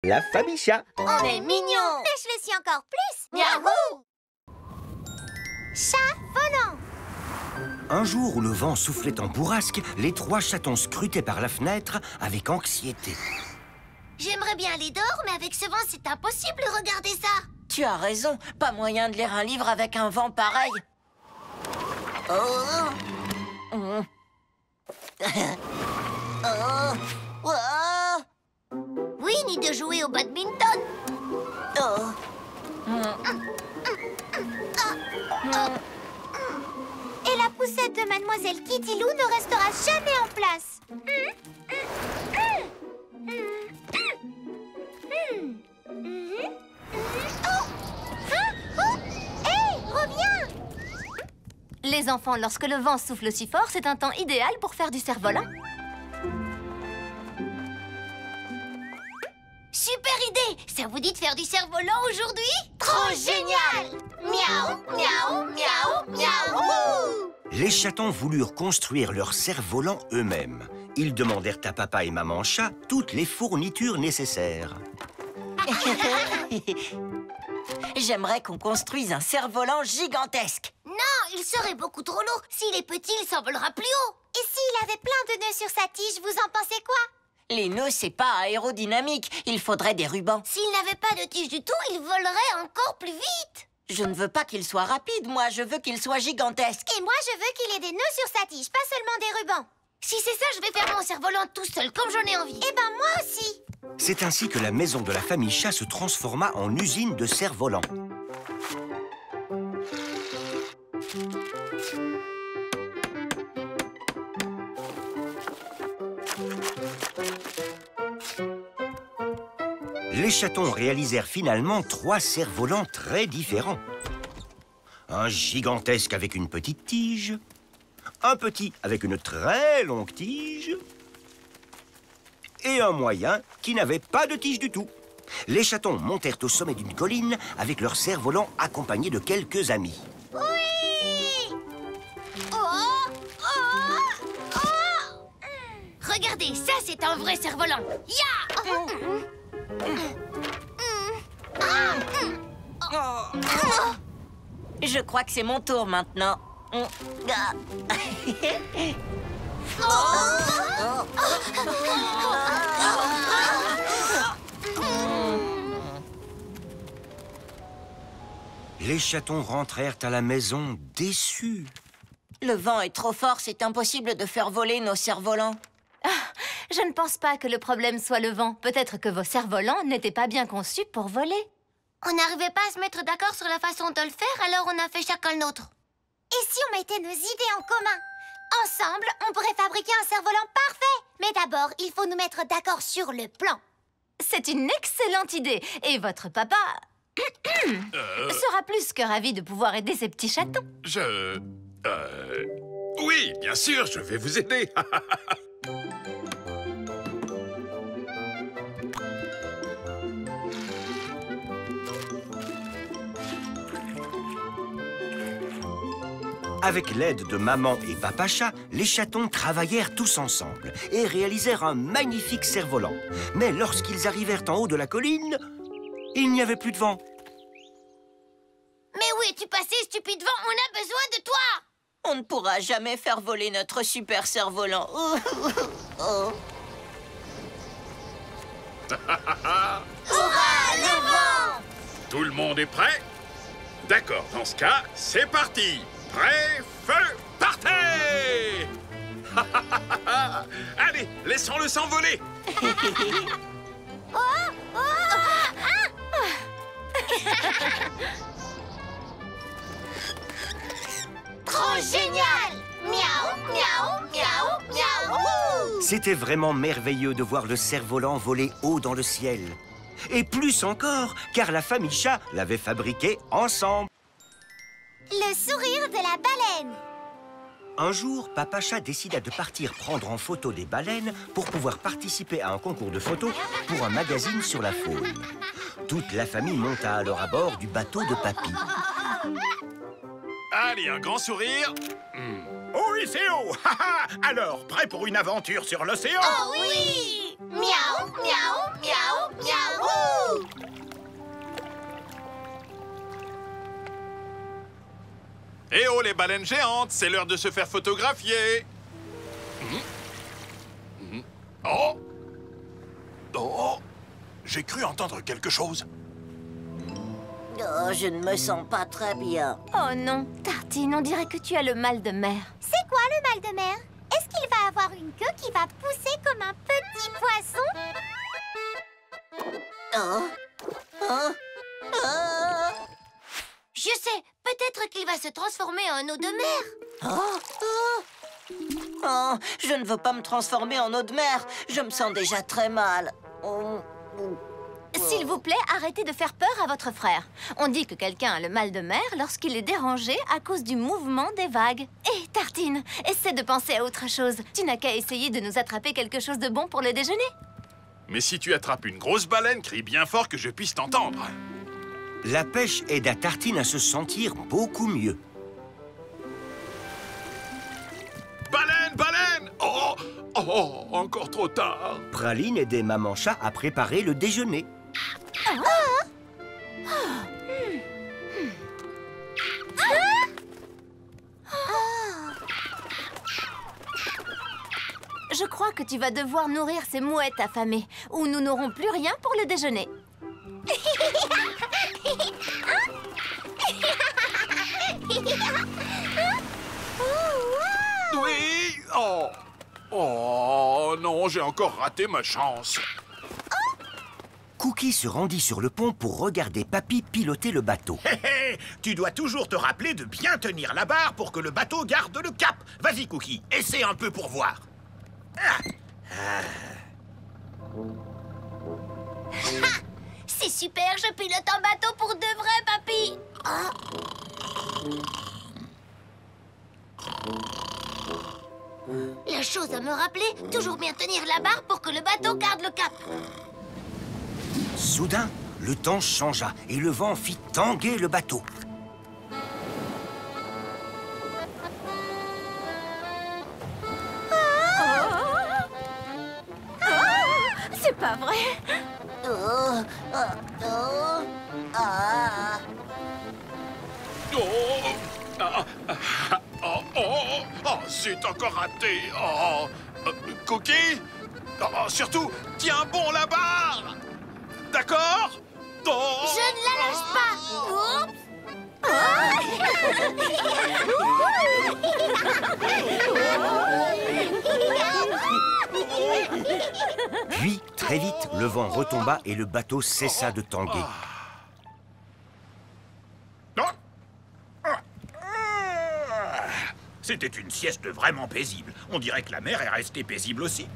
La famille chat. On est mignons. Mais je le suis encore plus. Miaou. Chat volant. Un jour où le vent soufflait en bourrasque, les 3 chatons scrutaient par la fenêtre avec anxiété. J'aimerais bien aller dehors, mais avec ce vent, c'est impossible de regarder ça. Tu as raison, pas moyen de lire un livre avec un vent pareil. Oh. Mm. Oh. Oh. Oui, ni de jouer au badminton. Oh. Mm. Et la poussette de Mademoiselle Kitty Lou ne restera jamais en place. Hé, reviens! Les enfants, lorsque le vent souffle aussi fort, c'est un temps idéal pour faire du cerf-volant. Super idée. Ça vous dit de faire du cerf-volant aujourd'hui? Trop génial! Miaou, miaou, miaou, miaou! Les chatons voulurent construire leur cerf-volant eux-mêmes. Ils demandèrent à papa et maman chat toutes les fournitures nécessaires. J'aimerais qu'on construise un cerf-volant gigantesque. Non, il serait beaucoup trop lourd. S'il est petit, il s'envolera plus haut. Et s'il avait plein de nœuds sur sa tige, vous en pensez quoi? Les nœuds, c'est pas aérodynamique. Il faudrait des rubans. S'il n'avait pas de tige du tout, il volerait encore plus vite. Je ne veux pas qu'il soit rapide, moi. Je veux qu'il soit gigantesque. Et moi, je veux qu'il ait des nœuds sur sa tige, pas seulement des rubans. Si c'est ça, je vais faire mon cerf-volant tout seul, comme j'en ai envie. Eh ben, moi aussi. C'est ainsi que la maison de la famille chat se transforma en usine de cerfs-volants. Les chatons réalisèrent finalement 3 cerfs-volants très différents. Un gigantesque avec une petite tige, un petit avec une très longue tige et un moyen qui n'avait pas de tige du tout. Les chatons montèrent au sommet d'une colline avec leur cerf-volant accompagnés de quelques amis. Oui! Regardez, ça c'est un vrai cerf-volant. Ya! Je crois que c'est mon tour maintenant. Les chatons rentrèrent à la maison déçus. Le vent est trop fort, c'est impossible de faire voler nos cerfs-volants. Je ne pense pas que le problème soit le vent. Peut-être que vos cerfs-volants n'étaient pas bien conçus pour voler. On n'arrivait pas à se mettre d'accord sur la façon de le faire, alors on a fait chacun le nôtre. Et si on mettait nos idées en commun? Ensemble, on pourrait fabriquer un cerf-volant parfait. Mais d'abord, il faut nous mettre d'accord sur le plan. C'est une excellente idée. Et votre papa sera plus que ravi de pouvoir aider ces petits chatons. Oui, bien sûr, je vais vous aider. Avec l'aide de maman et papa chat, les chatons travaillèrent tous ensemble et réalisèrent un magnifique cerf-volant. Mais lorsqu'ils arrivèrent en haut de la colline, il n'y avait plus de vent. Mais où es-tu passé, stupide vent? On a besoin de toi! On ne pourra jamais faire voler notre super cerf-volant. Oh. Hurrah, le vent! Tout le monde est prêt? D'accord, dans ce cas, c'est parti. Prêt, feu, partez! Allez, laissons-le s'envoler. Trop génial! Miaou, miaou, miaou, miaou! C'était vraiment merveilleux de voir le cerf-volant voler haut dans le ciel. Et plus encore, car la famille chat l'avait fabriqué ensemble. Le sourire de la baleine. Un jour, papa chat décida de partir prendre en photo des baleines pour pouvoir participer à un concours de photos pour un magazine sur la faune. Toute la famille monta alors à bord du bateau de papy. Allez, un grand sourire. Oh, c'est haut. Alors, prêt pour une aventure sur l'océan? Oh oui! Miaou, miaou, miaou, miaou. Eh oh, les baleines géantes, c'est l'heure de se faire photographier. Oh! Oh! J'ai cru entendre quelque chose. Oh, je ne me sens pas très bien. Oh non, Tartine, on dirait que tu as le mal de mer. C'est quoi le mal de mer? Est-ce qu'il va avoir une queue qui va pousser comme un petit poisson? Oh. Oh. Oh. Je sais, peut-être qu'il va se transformer en eau de mer. Oh. Oh. Oh, je ne veux pas me transformer en eau de mer. Je me sens déjà très mal. Oh. S'il vous plaît, arrêtez de faire peur à votre frère. On dit que quelqu'un a le mal de mer lorsqu'il est dérangé à cause du mouvement des vagues. Hé, Tartine, essaie de penser à autre chose. Tu n'as qu'à essayer de nous attraper quelque chose de bon pour le déjeuner. Mais si tu attrapes une grosse baleine, crie bien fort que je puisse t'entendre. La pêche aida Tartine à se sentir beaucoup mieux. Baleine, baleine! Oh! Oh, encore trop tard. Praline aidait Maman Chat à préparer le déjeuner. Je crois que tu vas devoir nourrir ces mouettes affamées, ou nous n'aurons plus rien pour le déjeuner. Oui! Oh! Oh non, j'ai encore raté ma chance. Cookie se rendit sur le pont pour regarder Papy piloter le bateau. Hé hé, tu dois toujours te rappeler de bien tenir la barre pour que le bateau garde le cap. Vas-y, Cookie, essaie un peu pour voir. C'est super, je pilote un bateau pour de vrai, papy. La chose à me rappeler, toujours bien tenir la barre pour que le bateau garde le cap. Soudain, le temps changea et le vent fit tanguer le bateau. C'est pas vrai. Oh. Oh. Oh. Ah. Oh! Ah, ah, oh, oh, oh, c'est encore raté. Oh. Cookie? Oh, surtout, tiens bon la barre. D'accord? Oh. Je ne la lâche pas. Oups. Puis, très vite, le vent retomba et le bateau cessa de tanguer. C'était une sieste vraiment paisible. On dirait que la mer est restée paisible aussi.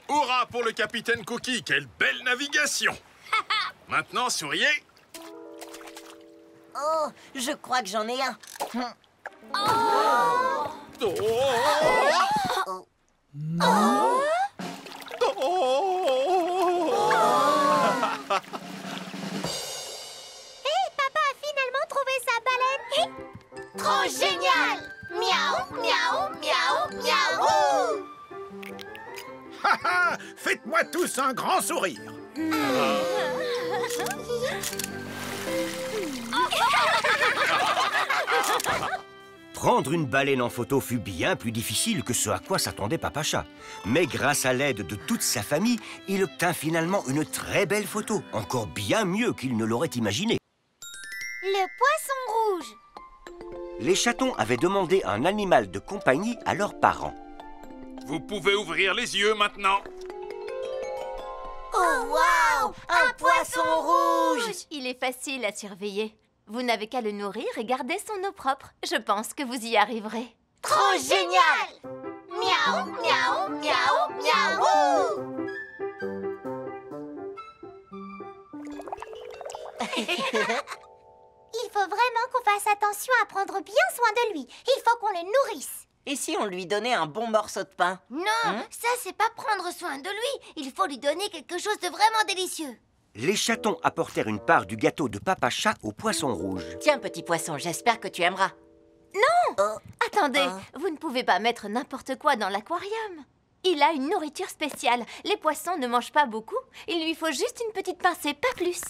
Hurrah pour le capitaine Cookie, quelle belle navigation. Maintenant, souriez. Oh, je crois que j'en ai un. Oh. Hé, papa a finalement trouvé sa baleine. Trop génial! Miaou, miaou, miaou, miaou! Ha ha! Faites-moi tous un grand sourire. Prendre une baleine en photo fut bien plus difficile que ce à quoi s'attendait Papa Chat. Mais grâce à l'aide de toute sa famille, il obtint finalement une très belle photo, encore bien mieux qu'il ne l'aurait imaginé. Le poisson rouge. Les chatons avaient demandé un animal de compagnie à leurs parents. Vous pouvez ouvrir les yeux maintenant. Oh, waouh! Un poisson rouge! Il est facile à surveiller. Vous n'avez qu'à le nourrir et garder son eau propre. Je pense que vous y arriverez. Trop génial! Miaou, miaou, miaou, miaou! Il faut vraiment qu'on fasse attention à prendre bien soin de lui. Il faut qu'on le nourrisse. Et si on lui donnait un bon morceau de pain? Non, ça c'est pas prendre soin de lui. Il faut lui donner quelque chose de vraiment délicieux. Les chatons apportèrent une part du gâteau de Papa Chat au poisson rouge. Tiens, petit poisson, j'espère que tu aimeras. Attendez, vous ne pouvez pas mettre n'importe quoi dans l'aquarium. Il a une nourriture spéciale. Les poissons ne mangent pas beaucoup. Il lui faut juste une petite pincée, pas plus.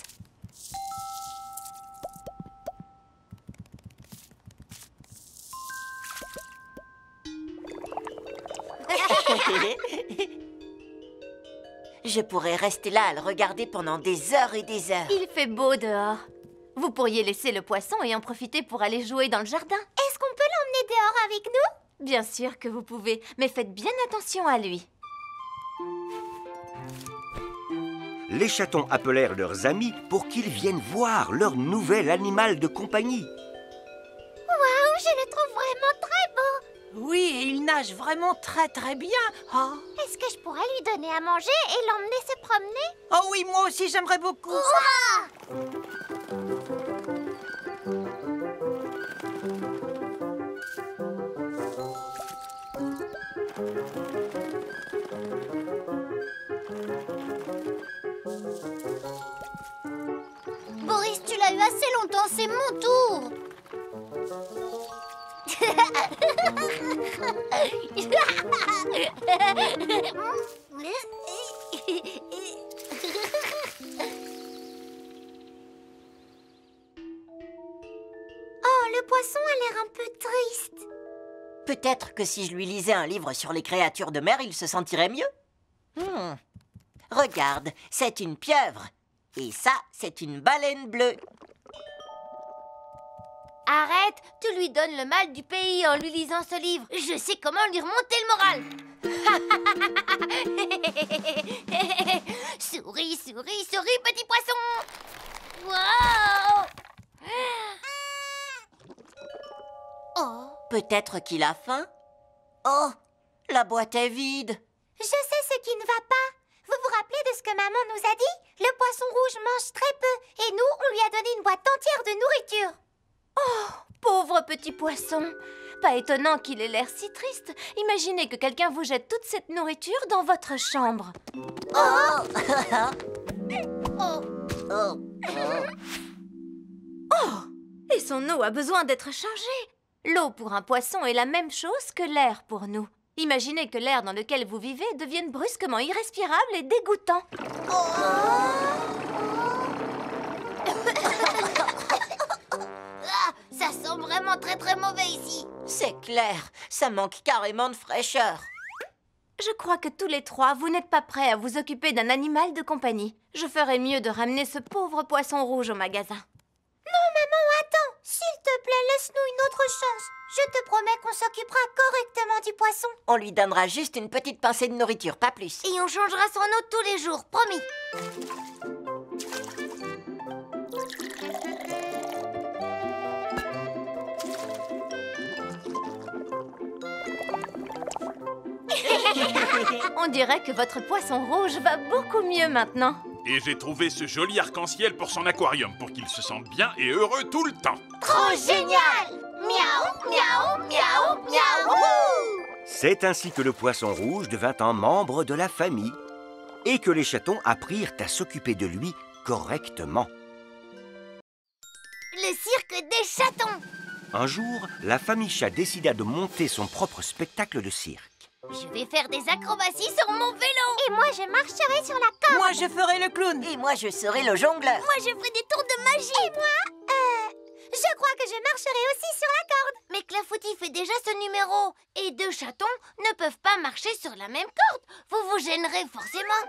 Je pourrais rester là à le regarder pendant des heures et des heures. Il fait beau dehors. Vous pourriez laisser le poisson et en profiter pour aller jouer dans le jardin. Est-ce qu'on peut l'emmener dehors avec nous? Bien sûr que vous pouvez, mais faites bien attention à lui. Les chatons appelèrent leurs amis pour qu'ils viennent voir leur nouvel animal de compagnie. Waouh, je le trouve vraiment très beau. Oui, et il nage vraiment très bien. Oh, Est-ce que je pourrais lui donner à manger et l'emmener se promener? oh oui, moi aussi, j'aimerais beaucoup. Boris, tu l'as eu assez longtemps, c'est mon tour. Oh, le poisson a l'air un peu triste. Peut-être que si je lui lisais un livre sur les créatures de mer, il se sentirait mieux. Regarde, c'est une pieuvre. Et ça, c'est une baleine bleue. Arrête, tu lui donnes le mal du pays en lui lisant ce livre. Je sais comment lui remonter le moral. Souris, souris, souris, petit poisson. Wow. Oh, Peut-être qu'il a faim. Oh, la boîte est vide. je sais ce qui ne va pas. Vous vous rappelez de ce que maman nous a dit? Le poisson rouge mange très peu et nous, on lui a donné une boîte entière de nourriture. Pauvre petit poisson. Pas étonnant qu'il ait l'air si triste. Imaginez que quelqu'un vous jette toute cette nourriture dans votre chambre. Oh. Et son eau a besoin d'être changée. L'eau pour un poisson est la même chose que l'air pour nous. Imaginez que l'air dans lequel vous vivez devienne brusquement irrespirable et dégoûtant. Ah, ça sent vraiment très mauvais ici. C'est clair, ça manque carrément de fraîcheur. Je crois que tous les trois, vous n'êtes pas prêts à vous occuper d'un animal de compagnie. Je ferais mieux de ramener ce pauvre poisson rouge au magasin. Non, maman, attends. S'il te plaît, laisse-nous une autre chance. Je te promets qu'on s'occupera correctement du poisson. On lui donnera juste une petite pincée de nourriture, pas plus. Et on changera son eau tous les jours, promis. On dirait que votre poisson rouge va beaucoup mieux maintenant. Et j'ai trouvé ce joli arc-en-ciel pour son aquarium, pour qu'il se sente bien et heureux tout le temps. Trop génial! Miaou, miaou, miaou, miaou! C'est ainsi que le poisson rouge devint un membre de la famille et que les chatons apprirent à s'occuper de lui correctement. Le cirque des chatons. Un jour, la famille chat décida de monter son propre spectacle de cirque. Je vais faire des acrobaties sur mon vélo. Et moi, je marcherai sur la corde. Moi, je ferai le clown. Et moi, je serai le jongleur. Moi, je ferai des tours de magie. Et moi, je crois que je marcherai aussi sur la corde. Mais Clafoutis fait déjà ce numéro. Et deux chatons ne peuvent pas marcher sur la même corde. Vous vous gênerez forcément.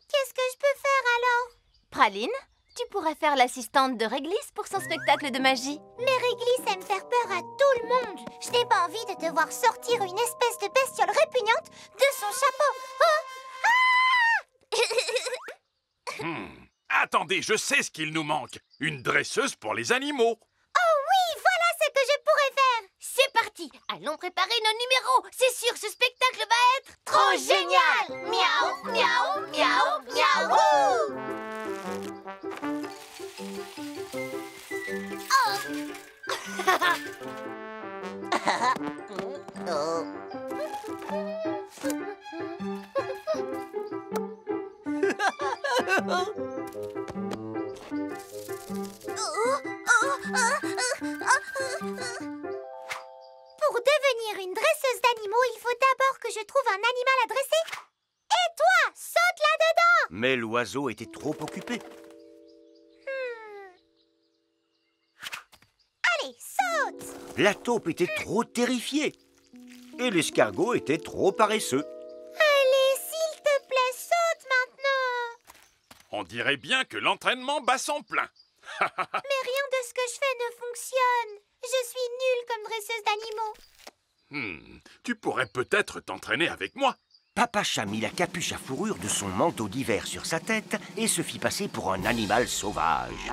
Qu'est-ce que je peux faire alors? Praline, tu pourrais faire l'assistante de Réglisse pour son spectacle de magie. Mais Réglisse aime faire peur à tout le monde. Je n'ai pas envie de te voir sortir une espèce de bestiole répugnante de son chapeau. Attendez, je sais ce qu'il nous manque. Une dresseuse pour les animaux. Oh oui, voilà ce que je pourrais faire. C'est parti. Allons préparer nos numéros. C'est sûr, ce spectacle va être Trop génial! Miaou, miaou, miaou, miaou! devenir une dresseuse d'animaux, il faut d'abord que je trouve un animal à dresser. Et toi, saute là-dedans! Mais l'oiseau était trop occupé. Allez, saute! La taupe était trop terrifiée. Et l'escargot était trop paresseux. Allez, s'il te plaît, saute maintenant! On dirait bien que l'entraînement bat son plein. Mais rien de ce que je fais ne fonctionne. Je suis nulle comme dresseuse d'animaux. Tu pourrais peut-être t'entraîner avec moi. Papa Chat mit la capuche à fourrure de son manteau d'hiver sur sa tête et se fit passer pour un animal sauvage.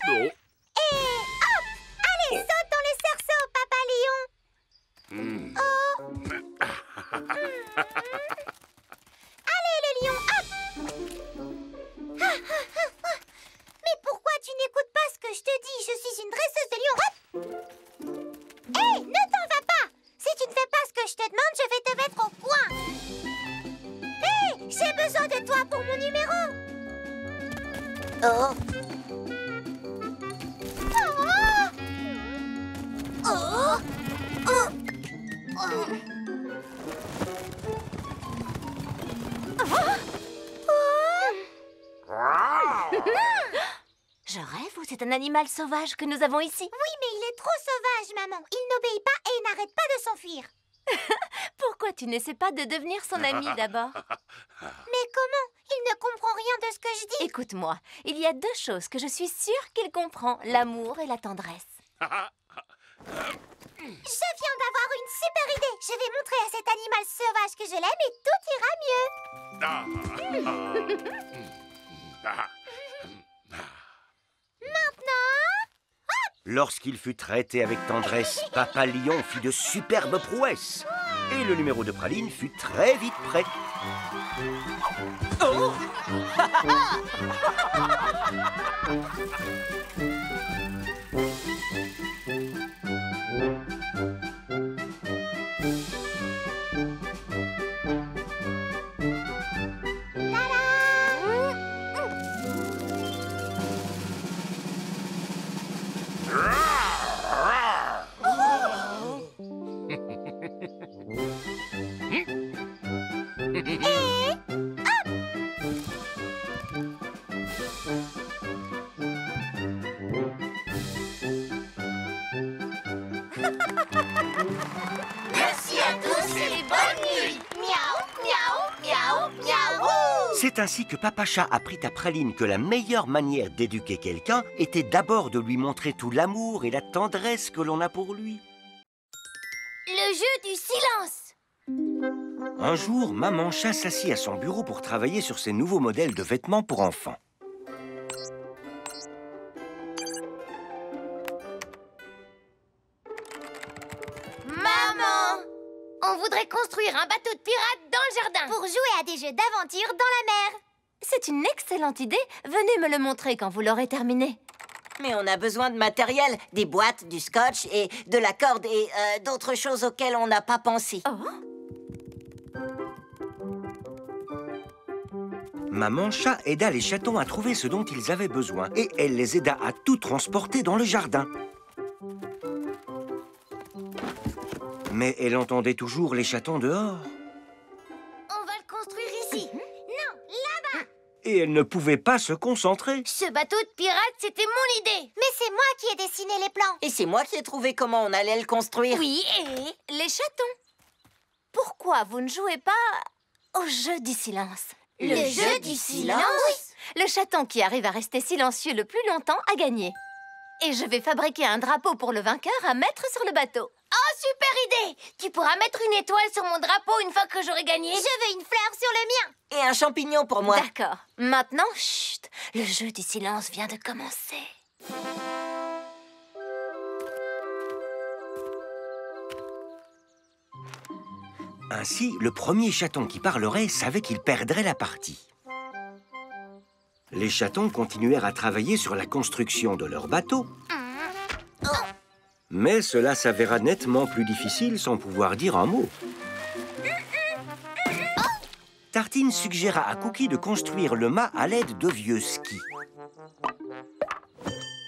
Oh. Et hop! Allez, saute dans le cerceau, Papa Lion! Allez, le lion, hop! Mais pourquoi tu n'écoutes pas ce que je te dis? Je suis une dresseuse de lion, hop! Hé, ne t'en vas pas! Si tu ne fais pas ce que je te demande, je vais te mettre au coin! Hé, j'ai besoin de toi pour mon numéro! Oh, Je rêve ou c'est un animal sauvage que nous avons ici? Oui, mais il est trop sauvage, maman. Il n'obéit pas et n'arrête pas de s'enfuir. Pourquoi tu n'essaies pas de devenir son ami d'abord? Mais comment? Il ne comprend rien de ce que je dis. Écoute-moi, il y a deux choses que je suis sûre qu'il comprend, l'amour et la tendresse. Je viens d'avoir une super idée. Je vais montrer à cet animal sauvage que je l'aime et tout ira mieux. Lorsqu'il fut traité avec tendresse, Papa Lion fit de superbes prouesses. Et le numéro de praline fut très vite prêt. Merci à tous et bonne nuit. Miaou, miaou, miaou, miaou. C'est ainsi que Papa Chat apprit à Praline que la meilleure manière d'éduquer quelqu'un était d'abord de lui montrer tout l'amour et la tendresse que l'on a pour lui. Le jeu du silence. Un jour, Maman Chat s'assit à son bureau pour travailler sur ses nouveaux modèles de vêtements pour enfants. Maman, on voudrait construire un bateau de pirates dans le jardin. Pour jouer à des jeux d'aventure dans la mer. C'est une excellente idée. Venez me le montrer quand vous l'aurez terminé. mais on a besoin de matériel, des boîtes, du scotch et de la corde et d'autres choses auxquelles on n'a pas pensé. Oh. Maman Chat aida les chatons à trouver ce dont ils avaient besoin et elle les aida à tout transporter dans le jardin. Mais elle entendait toujours les chatons dehors. On va le construire ici. Non, là-bas. Et elle ne pouvait pas se concentrer. Ce bateau de pirates, c'était mon idée. Mais c'est moi qui ai dessiné les plans. Et c'est moi qui ai trouvé comment on allait le construire. Oui, et les chatons. Pourquoi vous ne jouez pas au jeu du silence? Le jeu du silence? Oui. Le chaton qui arrive à rester silencieux le plus longtemps a gagné. Et je vais fabriquer un drapeau pour le vainqueur à mettre sur le bateau. Oh, super idée. Tu pourras mettre une étoile sur mon drapeau une fois que j'aurai gagné. Je veux une fleur sur le mien. Et un champignon pour moi. D'accord. Maintenant, chut, le jeu du silence vient de commencer. Ainsi, le premier chaton qui parlerait savait qu'il perdrait la partie. Les chatons continuèrent à travailler sur la construction de leur bateau. Mais cela s'avéra nettement plus difficile sans pouvoir dire un mot. Tartine suggéra à Cookie de construire le mât à l'aide de vieux skis.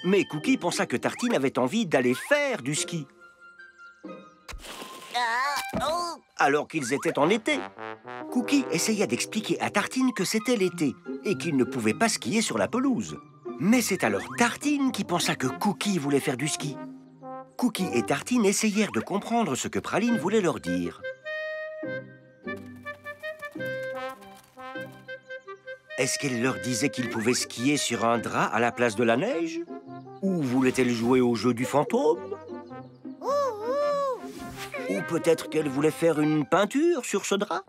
Mais Cookie pensa que Tartine avait envie d'aller faire du ski. Alors qu'ils étaient en été. Cookie essaya d'expliquer à Tartine que c'était l'été et qu'il ne pouvait pas skier sur la pelouse. Mais c'est alors Tartine qui pensa que Cookie voulait faire du ski. Cookie et Tartine essayèrent de comprendre ce que Praline voulait leur dire. Est-ce qu'elle leur disait qu'ils pouvaient skier sur un drap à la place de la neige? Ou voulait-elle jouer au jeu du fantôme? Ou peut-être qu'elle voulait faire une peinture sur ce drap?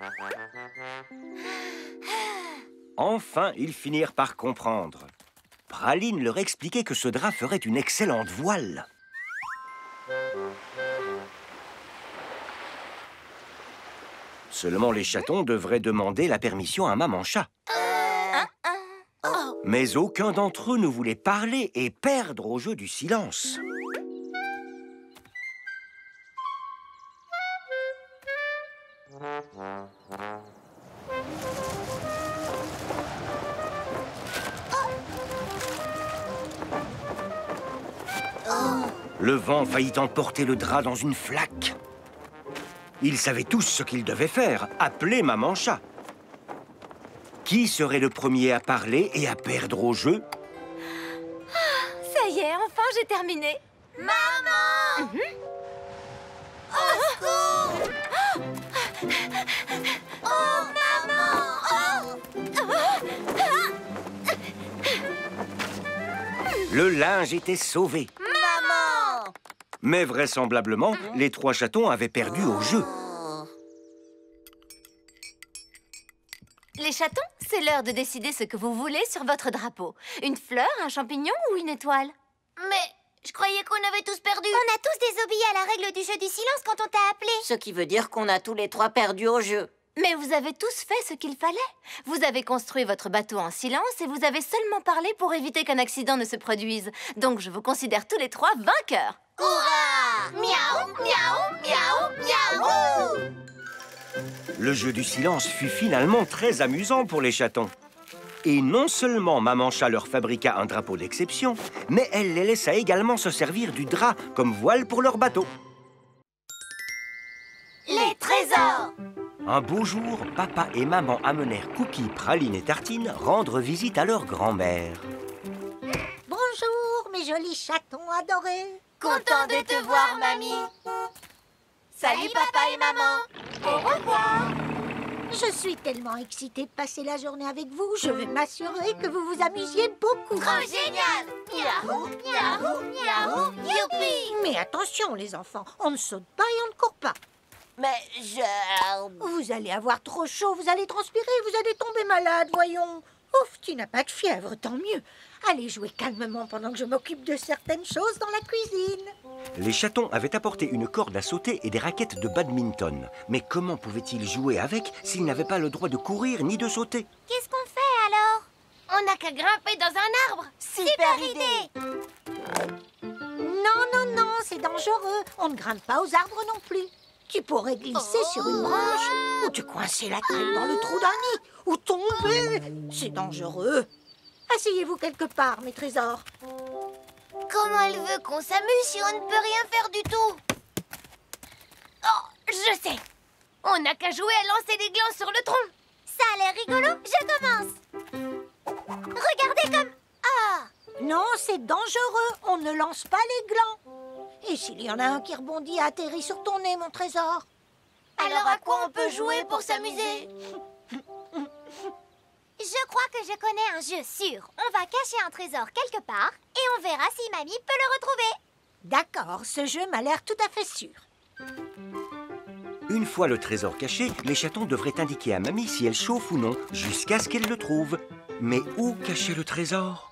Enfin, ils finirent par comprendre. Praline leur expliquait que ce drap ferait une excellente voile. Seulement les chatons devraient demander la permission à Maman Chat. Mais aucun d'entre eux ne voulait parler et perdre au jeu du silence. Le vent faillit emporter le drap dans une flaque. Ils savaient tous ce qu'ils devaient faire, appeler Maman Chat. Qui serait le premier à parler et à perdre au jeu? Ça y est, enfin j'ai terminé. Maman! Au secours! Oh, maman! Le linge était sauvé. Maman! Mais vraisemblablement, les trois chatons avaient perdu au jeu. Les chatons, c'est l'heure de décider ce que vous voulez sur votre drapeau. Une fleur, un champignon ou une étoile? Mais je croyais qu'on avait tous perdu. On a tous désobéi à la règle du jeu du silence quand on t'a appelé. Ce qui veut dire qu'on a tous les trois perdu au jeu. Mais vous avez tous fait ce qu'il fallait. Vous avez construit votre bateau en silence et vous avez seulement parlé pour éviter qu'un accident ne se produise. Donc je vous considère tous les trois vainqueurs. Hurrah! Miaou, miaou, miaou, miaou! Le jeu du silence fut finalement très amusant pour les chatons. Et non seulement Maman Chat leur fabriqua un drapeau d'exception, mais elle les laissa également se servir du drap comme voile pour leur bateau. Les trésors! Un beau jour, papa et maman amenèrent Cookie, Praline et Tartine rendre visite à leur grand-mère. Bonjour, mes jolis chatons adorés. Content de te voir, mamie. Salut, papa et maman. Au revoir. Je suis tellement excitée de passer la journée avec vous. Je vais m'assurer que vous vous amusiez beaucoup. Trop génial! Miaou, miaou, miaou, youpi! Mais attention, les enfants, on ne saute pas et on ne court pas. Mais je... Vous allez avoir trop chaud, vous allez transpirer, vous allez tomber malade, voyons. Ouf, tu n'as pas de fièvre, tant mieux. Allez jouer calmement pendant que je m'occupe de certaines choses dans la cuisine. Les chatons avaient apporté une corde à sauter et des raquettes de badminton. Mais comment pouvaient-ils jouer avec s'ils n'avaient pas le droit de courir ni de sauter? Qu'est-ce qu'on fait alors? On n'a qu'à grimper dans un arbre. Super idée! Non, non, non, c'est dangereux. On ne grimpe pas aux arbres non plus. Tu pourrais glisser sur une branche, ou te coincer la tête dans le trou d'un nid, ou tomber. C'est dangereux. Asseyez-vous quelque part, mes trésors. Comment elle veut qu'on s'amuse si on ne peut rien faire du tout? Oh, je sais. On n'a qu'à jouer à lancer des glands sur le tronc. Ça a l'air rigolo, je commence. Regardez comme... Ah! Non, c'est dangereux, on ne lance pas les glands. Et s'il y en a un qui rebondit et atterrit sur ton nez, mon trésor? Alors à quoi on peut jouer pour s'amuser? Je crois que je connais un jeu sûr. On va cacher un trésor quelque part et on verra si mamie peut le retrouver. D'accord, ce jeu m'a l'air tout à fait sûr. Une fois le trésor caché, les chatons devraient indiquer à mamie si elle chauffe ou non, jusqu'à ce qu'elle le trouve. Mais où cacher le trésor?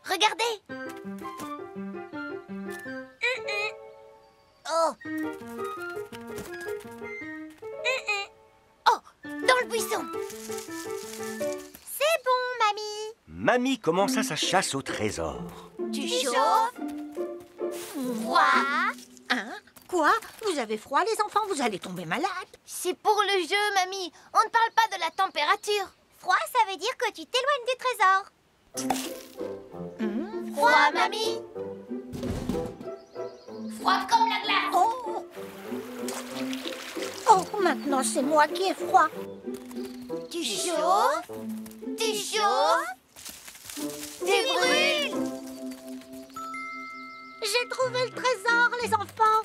Regardez! Oh! Oh, dans le buisson! C'est bon, mamie. Mamie commença sa chasse au trésor. Tu chauffes? Froid? Hein? Quoi? Vous avez froid, les enfants? Vous allez tomber malade. C'est pour le jeu, mamie. On ne parle pas de la température. Froid, ça veut dire que tu t'éloignes du trésor. Froid, mamie. Froid comme la glace. Oh, oh, maintenant c'est moi qui ai froid. Tu chauffes. Tu chauffes. Tu brûles. J'ai trouvé le trésor, les enfants.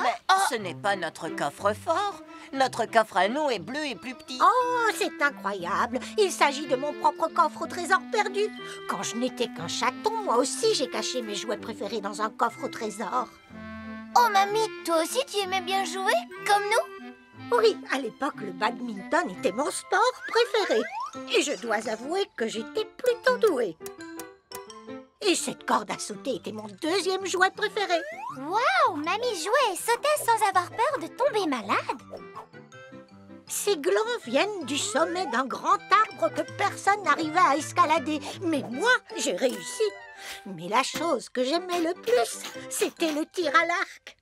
Mais ce n'est pas notre coffre-fort. Notre coffre à nous est bleu et plus petit. Oh, c'est incroyable. Il s'agit de mon propre coffre au trésor perdu. Quand je n'étais qu'un chaton, moi aussi j'ai caché mes jouets préférés dans un coffre au trésor. Oh, mamie, toi aussi tu aimais bien jouer, comme nous? Oui, à l'époque, le badminton était mon sport préféré. Et je dois avouer que j'étais plutôt douée. Et cette corde à sauter était mon deuxième jouet préféré. Waouh, mamie jouait et sautait sans avoir peur de tomber malade. Ces glands viennent du sommet d'un grand arbre que personne n'arrivait à escalader. Mais moi, j'ai réussi. Mais la chose que j'aimais le plus, c'était le tir à l'arc.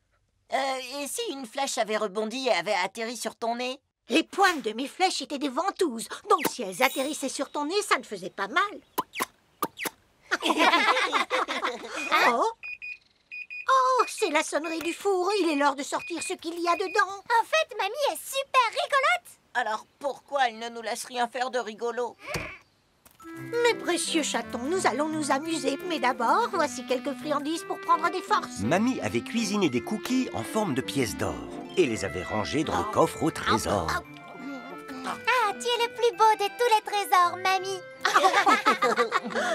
Et si une flèche avait rebondi et avait atterri sur ton nez? Les pointes de mes flèches étaient des ventouses. Donc si elles atterrissaient sur ton nez, ça ne faisait pas mal. Oh, oh, c'est la sonnerie du four. Il est l'heure de sortir ce qu'il y a dedans. En fait, mamie est super rigolote. Alors pourquoi elle ne nous laisse rien faire de rigolo? Mes précieux chatons, nous allons nous amuser. Mais d'abord, voici quelques friandises pour prendre des forces. Mamie avait cuisiné des cookies en forme de pièces d'or et les avait rangés dans le coffre au trésor. Ah, tu es le plus beau de tous les trésors, mamie.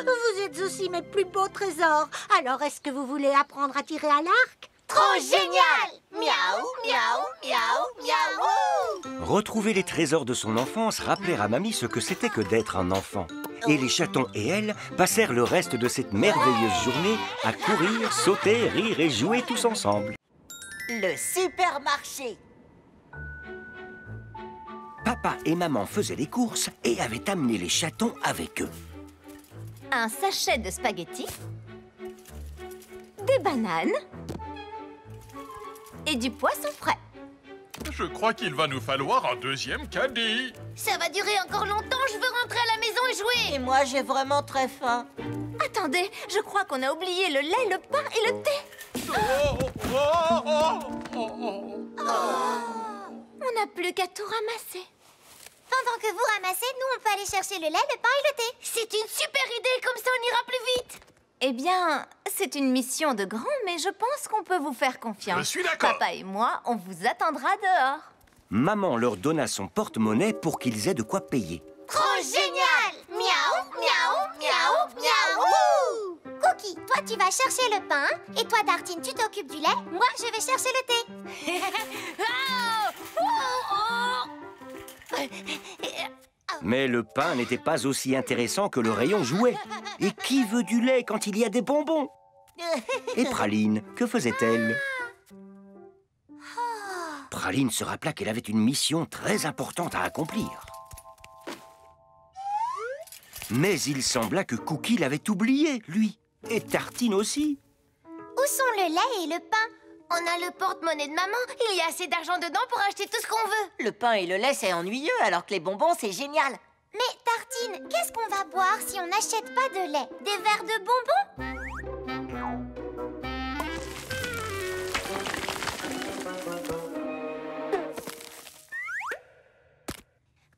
Vous êtes aussi mes plus beaux trésors. Alors, est-ce que vous voulez apprendre à tirer à l'arc? Trop génial. Miaou, miaou, miaou, miaou. Retrouver les trésors de son enfance rappelait à Mamie ce que c'était que d'être un enfant. Et les chatons et elle passèrent le reste de cette merveilleuse journée à courir, sauter, rire et jouer tous ensemble. Le supermarché. Papa et maman faisaient les courses et avaient amené les chatons avec eux. Un sachet de spaghettis, des bananes et du poisson frais. Je crois qu'il va nous falloir un deuxième caddie. Ça va durer encore longtemps. Je veux rentrer à la maison et jouer. Et moi, j'ai vraiment très faim. Attendez, je crois qu'on a oublié le lait, le pain et le thé. On n'a plus qu'à tout ramasser. Pendant que vous ramassez, nous, on peut aller chercher le lait, le pain et le thé. C'est une super idée. Comme ça, on ira plus vite. Eh bien, c'est une mission de grand, mais je pense qu'on peut vous faire confiance. Je suis d'accord. Papa et moi, on vous attendra dehors. Maman leur donna son porte-monnaie pour qu'ils aient de quoi payer. Trop génial. Miaou, miaou, miaou, miaou. Cookie, toi, tu vas chercher le pain. Et toi, Tartine, tu t'occupes du lait. Moi, je vais chercher le thé. Mais le pain n'était pas aussi intéressant que le rayon jouet. Et qui veut du lait quand il y a des bonbons? Et Praline, que faisait-elle? Praline se rappela qu'elle avait une mission très importante à accomplir. Mais il sembla que Cookie l'avait oublié, lui. Et Tartine aussi. Où sont le lait et le pain? On a le porte-monnaie de maman. Il y a assez d'argent dedans pour acheter tout ce qu'on veut. Le pain et le lait, c'est ennuyeux, alors que les bonbons, c'est génial. Mais Tartine, qu'est-ce qu'on va boire si on n'achète pas de lait? Des verres de bonbons?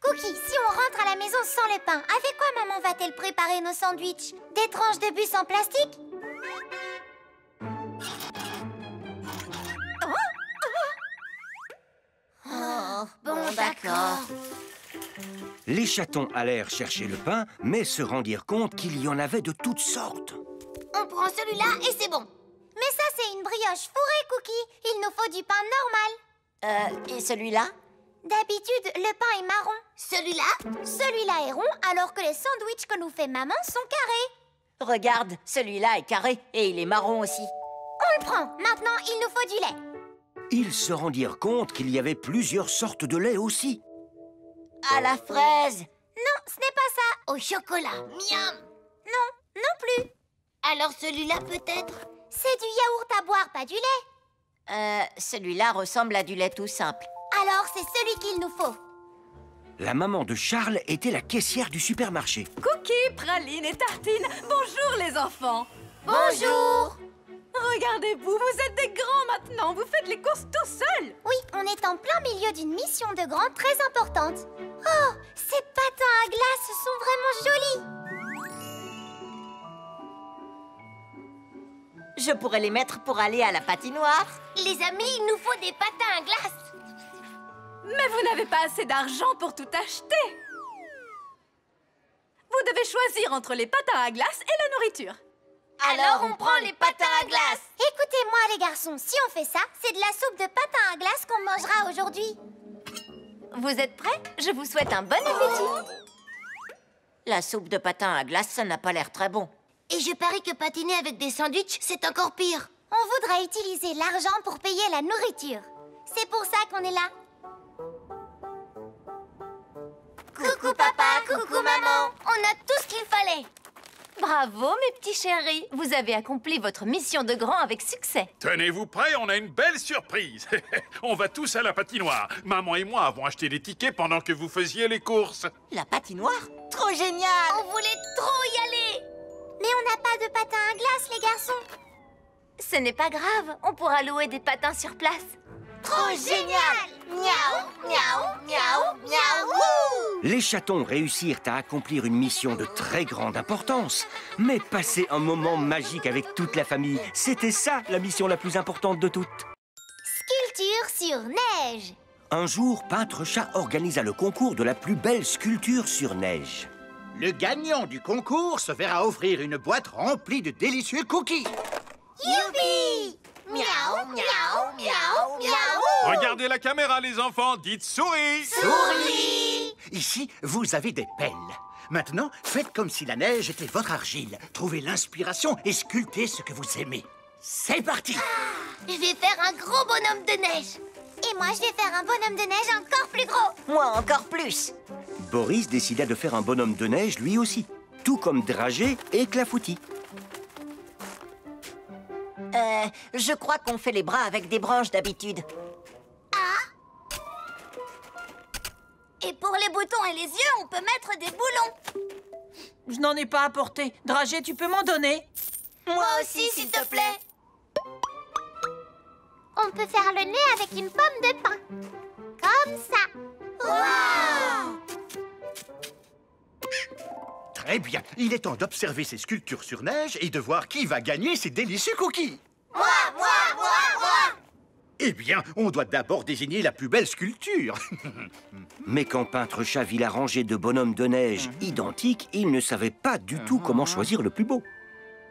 Cookie, si on rentre à la maison sans le pain, avec quoi maman va-t-elle préparer nos sandwichs? Des tranches de bus en plastique? Bon, d'accord. Les chatons allèrent chercher le pain, mais se rendirent compte qu'il y en avait de toutes sortes. On prend celui-là et c'est bon. Mais ça, c'est une brioche fourrée, Cookie. Il nous faut du pain normal. Et celui-là? D'habitude, le pain est marron. Celui-là? Celui-là est rond, alors que les sandwichs que nous fait maman sont carrés. Regarde, celui-là est carré et il est marron aussi. On le prend. Maintenant, il nous faut du lait. Ils se rendirent compte qu'il y avait plusieurs sortes de lait aussi. À la fraise. Non, ce n'est pas ça. Au chocolat. Miam. Non, non plus. Alors celui-là peut-être? C'est du yaourt à boire, pas du lait. Celui-là ressemble à du lait tout simple. Alors c'est celui qu'il nous faut. La maman de Charles était la caissière du supermarché. Cookies, pralines et tartines. Bonjour les enfants. Bonjour! Regardez-vous, vous êtes des grands maintenant. Vous faites les courses tout seuls. Oui, on est en plein milieu d'une mission de grand très importante. Oh, ces patins à glace sont vraiment jolis. Je pourrais les mettre pour aller à la patinoire. Les amis, il nous faut des patins à glace. Mais vous n'avez pas assez d'argent pour tout acheter. Vous devez choisir entre les patins à glace et la nourriture. Alors on prend les patins à glace. Écoutez-moi les garçons, si on fait ça, c'est de la soupe de patins à glace qu'on mangera aujourd'hui. Vous êtes prêts? Je vous souhaite un bon appétit. La soupe de patin à glace, ça n'a pas l'air très bon. Et je parie que patiner avec des sandwichs, c'est encore pire. On voudrait utiliser l'argent pour payer la nourriture. C'est pour ça qu'on est là. Coucou papa, coucou maman. On a tout ce qu'il fallait. Bravo, mes petits chéris. Vous avez accompli votre mission de grand avec succès. Tenez-vous prêts, on a une belle surprise. On va tous à la patinoire. Maman et moi avons acheté des tickets pendant que vous faisiez les courses. La patinoire? Trop génial! On voulait trop y aller. Mais on n'a pas de patins à glace, les garçons. Ce n'est pas grave, on pourra louer des patins sur place. Trop génial. Miaou, miaou, miaou, miaou. Les chatons réussirent à accomplir une mission de très grande importance. Mais passer un moment magique avec toute la famille, c'était ça la mission la plus importante de toutes. Sculpture sur neige. Un jour, Peintre Chat organisa le concours de la plus belle sculpture sur neige. Le gagnant du concours se verra offrir une boîte remplie de délicieux cookies. Youpi! Miaou, miaou, miaou, miaou. Regardez la caméra, les enfants. Dites souris. Souris! Ici, vous avez des pelles. Maintenant, faites comme si la neige était votre argile. Trouvez l'inspiration et sculptez ce que vous aimez. C'est parti! Je vais faire un gros bonhomme de neige. Et moi, je vais faire un bonhomme de neige encore plus gros. Moi, encore plus. Boris décida de faire un bonhomme de neige lui aussi, tout comme Dragé et Clafoutis. Je crois qu'on fait les bras avec des branches d'habitude. Et pour les boutons et les yeux, on peut mettre des boulons. Je n'en ai pas apporté. Dragé, tu peux m'en donner? Moi aussi, s'il te plaît. On peut faire le nez avec une pomme de pin. Comme ça. Waouh! Très bien. Il est temps d'observer ces sculptures sur neige et de voir qui va gagner ces délicieux cookies. Moi, moi, moi, moi. Eh bien, on doit d'abord désigner la plus belle sculpture. Mais quand Peintre Chat vit la rangée de bonhommes de neige identiques, il ne savait pas du tout comment choisir le plus beau.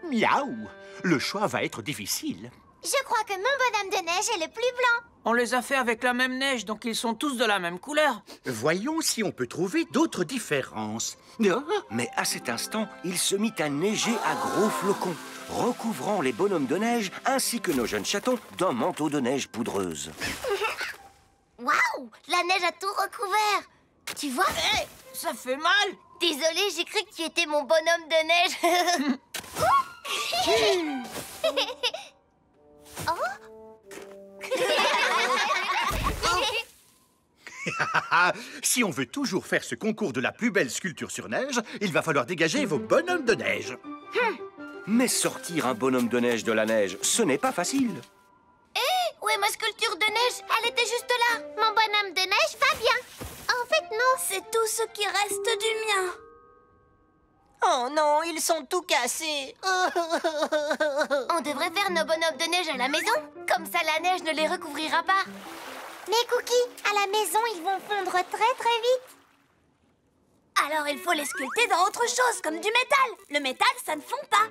Miaou! Le choix va être difficile. Je crois que mon bonhomme de neige est le plus blanc. On les a fait avec la même neige, donc ils sont tous de la même couleur. Voyons si on peut trouver d'autres différences. Mais à cet instant, il se mit à neiger à gros flocons, recouvrant les bonhommes de neige ainsi que nos jeunes chatons d'un manteau de neige poudreuse. Waouh! La neige a tout recouvert. Tu vois? Ça fait mal. Désolée, j'ai cru que tu étais mon bonhomme de neige. Si on veut toujours faire ce concours de la plus belle sculpture sur neige, il va falloir dégager vos bonhommes de neige. Mais sortir un bonhomme de neige de la neige, ce n'est pas facile. Où est ma sculpture de neige? Elle était juste là. Mon bonhomme de neige va bien. En fait, non. C'est tout ce qui reste du mien. Oh non, ils sont tout cassés. On devrait faire nos bonhommes de neige à la maison. Comme ça, la neige ne les recouvrira pas. Mais Cookie, à la maison, ils vont fondre très très vite. Alors, il faut les sculpter dans autre chose, comme du métal. Le métal, ça ne fond pas.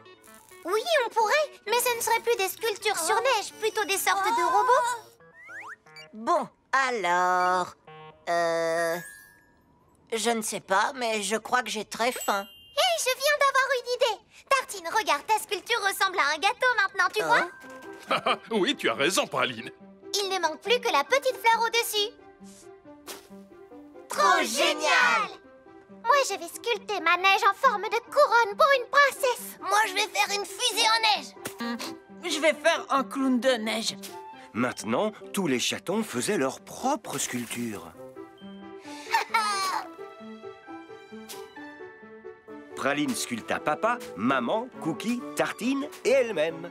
Oui, on pourrait, mais ce ne serait plus des sculptures sur neige, plutôt des sortes de robots. Bon, alors... Je ne sais pas, mais je crois que j'ai très faim. Hé, je viens d'avoir une idée. Tartine, regarde, ta sculpture ressemble à un gâteau maintenant, tu vois? Oui, tu as raison, Praline. Il ne manque plus que la petite fleur au-dessus. Trop génial! Moi, je vais sculpter ma neige en forme de couronne pour une princesse. Moi, je vais faire une fusée en neige. Je vais faire un clown de neige. Maintenant, tous les chatons faisaient leur propre sculpture. Praline sculpta papa, maman, Cookie, Tartine et elle-même.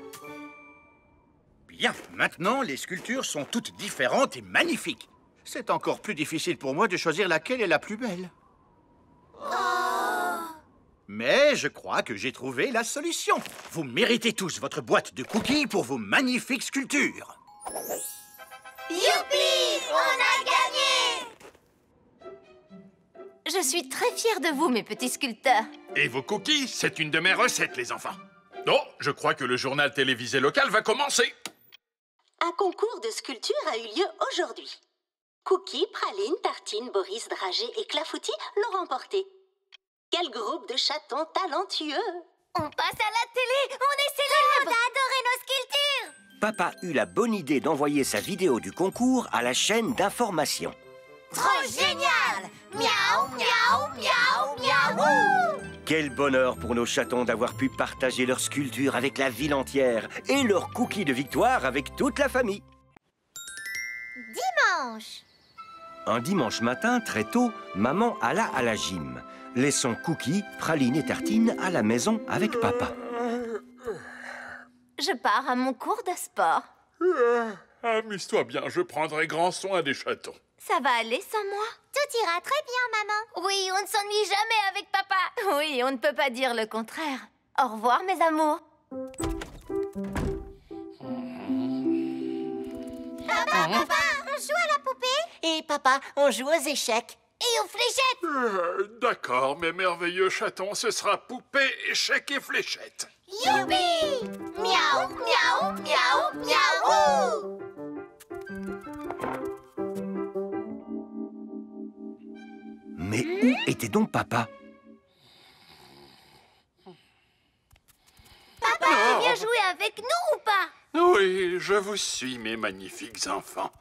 Bien, maintenant, les sculptures sont toutes différentes et magnifiques. C'est encore plus difficile pour moi de choisir laquelle est la plus belle. Mais je crois que j'ai trouvé la solution. Vous méritez tous votre boîte de cookies pour vos magnifiques sculptures. Youpi! On a gagné! Je suis très fière de vous, mes petits sculpteurs. Et vos cookies, c'est une de mes recettes, les enfants. Oh, je crois que le journal télévisé local va commencer. Un concours de sculpture a eu lieu aujourd'hui. Cookie, Praline, Tartine, Boris, Dragé et Clafoutis l'ont remporté. Quel groupe de chatons talentueux! On passe à la télé! On est célèbres! On a adoré nos sculptures! Papa eut la bonne idée d'envoyer sa vidéo du concours à la chaîne d'information. Trop génial! Miaou, miaou, miaou, miaou! Quel bonheur pour nos chatons d'avoir pu partager leurs sculptures avec la ville entière et leurs cookies de victoire avec toute la famille. Dimanche. Un dimanche matin, très tôt, maman alla à la gym, laissant Cookie, Praline et Tartine à la maison avec papa. Je pars à mon cours de sport. Amuse-toi bien, je prendrai grand soin des chatons. Ça va aller sans moi? Tout ira très bien, maman. Oui, on ne s'ennuie jamais avec papa. Oui, on ne peut pas dire le contraire. Au revoir, mes amours. Papa, on joue à la poupée? Et papa, on joue aux échecs. Et aux fléchettes. D'accord, mes merveilleux chatons, ce sera poupée, échecs et fléchettes. Youpi! Miaou, miaou, miaou, miaou! Mais où était donc papa? Papa, tu viens jouer avec nous ou pas? Oui, je vous suis, mes magnifiques enfants.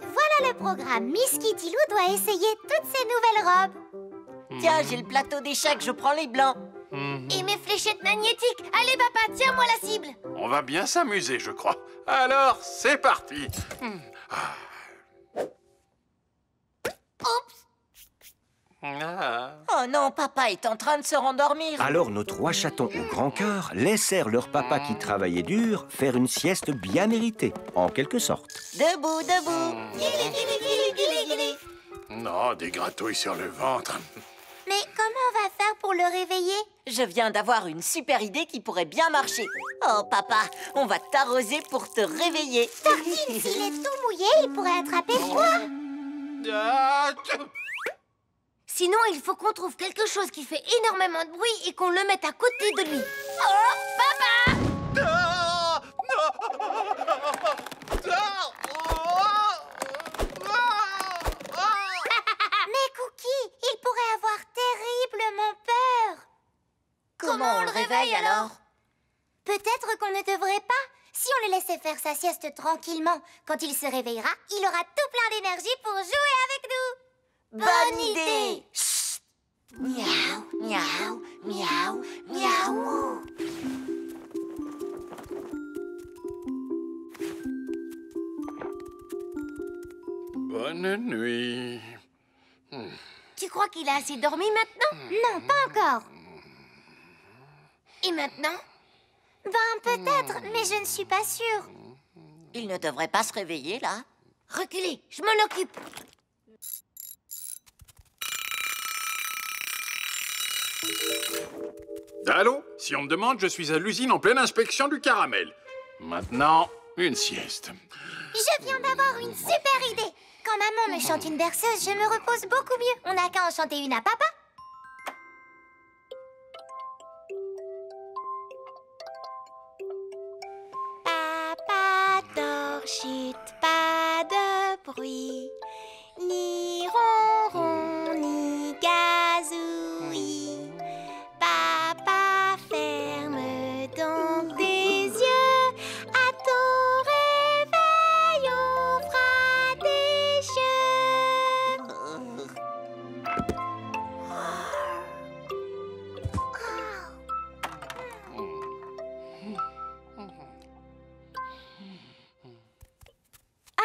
Voilà le programme. Miss Kitty Lou doit essayer toutes ses nouvelles robes. Tiens, j'ai le plateau d'échecs, je prends les blancs. Et mes fléchettes magnétiques. Allez, papa, tiens-moi la cible. On va bien s'amuser, je crois. Alors, c'est parti. Oups! Oh non, papa est en train de se rendormir. Alors nos trois chatons au grand cœur laissèrent leur papa qui travaillait dur faire une sieste bien méritée, en quelque sorte. Debout, debout. Guili, guili, guili, guili, guili. Non, des gratouilles sur le ventre. Mais comment on va faire pour le réveiller? Je viens d'avoir une super idée qui pourrait bien marcher. Oh papa, on va t'arroser pour te réveiller. Tartine, s'il est tout mouillé, il pourrait attraper froid. Sinon, il faut qu'on trouve quelque chose qui fait énormément de bruit et qu'on le mette à côté de lui. Oh, papa! Mais Cookie, il pourrait avoir terriblement peur. Comment on le réveille alors? Peut-être qu'on ne devrait pas. Si on le laissait faire sa sieste tranquillement, quand il se réveillera, il aura tout plein d'énergie pour jouer avec nous. Bonne idée. Chut. Miaou, miaou, miaou, miaou. Bonne nuit. Tu crois qu'il a assez dormi maintenant? Non, pas encore. Et maintenant? Ben, peut-être, mais je ne suis pas sûre. Il ne devrait pas se réveiller, là. Reculez, je m'en occupe. Allô? Si on me demande, je suis à l'usine en pleine inspection du caramel. Maintenant, une sieste. Je viens d'avoir une super idée. Quand maman me chante une berceuse, je me repose beaucoup mieux. On n'a qu'à en chanter une à papa. Papa dort, chut, pas de bruit. Ni ronron, ni gazouillis. Papa, ferme donc tes yeux. À ton réveil, on fera des jeux.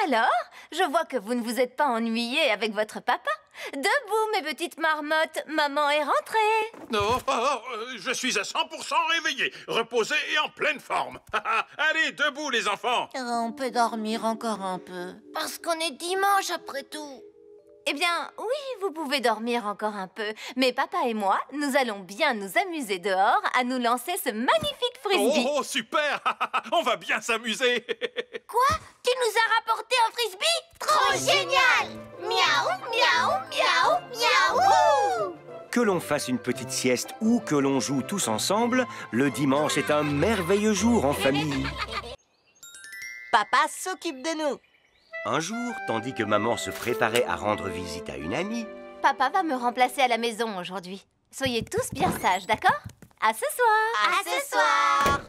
Alors, je vois que vous ne vous êtes pas ennuyé avec votre papa. Debout, mes petites marmottes. Maman est rentrée. Non, je suis à 100% réveillé, reposé et en pleine forme. Allez, debout les enfants. On peut dormir encore un peu. Parce qu'on est dimanche après tout. Eh bien, oui, vous pouvez dormir encore un peu. Mais papa et moi, nous allons bien nous amuser dehors à nous lancer ce magnifique frisbee. Oh, super. On va bien s'amuser. Quoi? Tu nous as rapporté un frisbee? Trop génial! Miaou, miaou, miaou, miaou! Que l'on fasse une petite sieste ou que l'on joue tous ensemble, le dimanche est un merveilleux jour en famille. Papa s'occupe de nous. Un jour, tandis que maman se préparait à rendre visite à une amie, Papa va me remplacer à la maison aujourd'hui. Soyez tous bien sages, d'accord? À ce soir! À ce soir!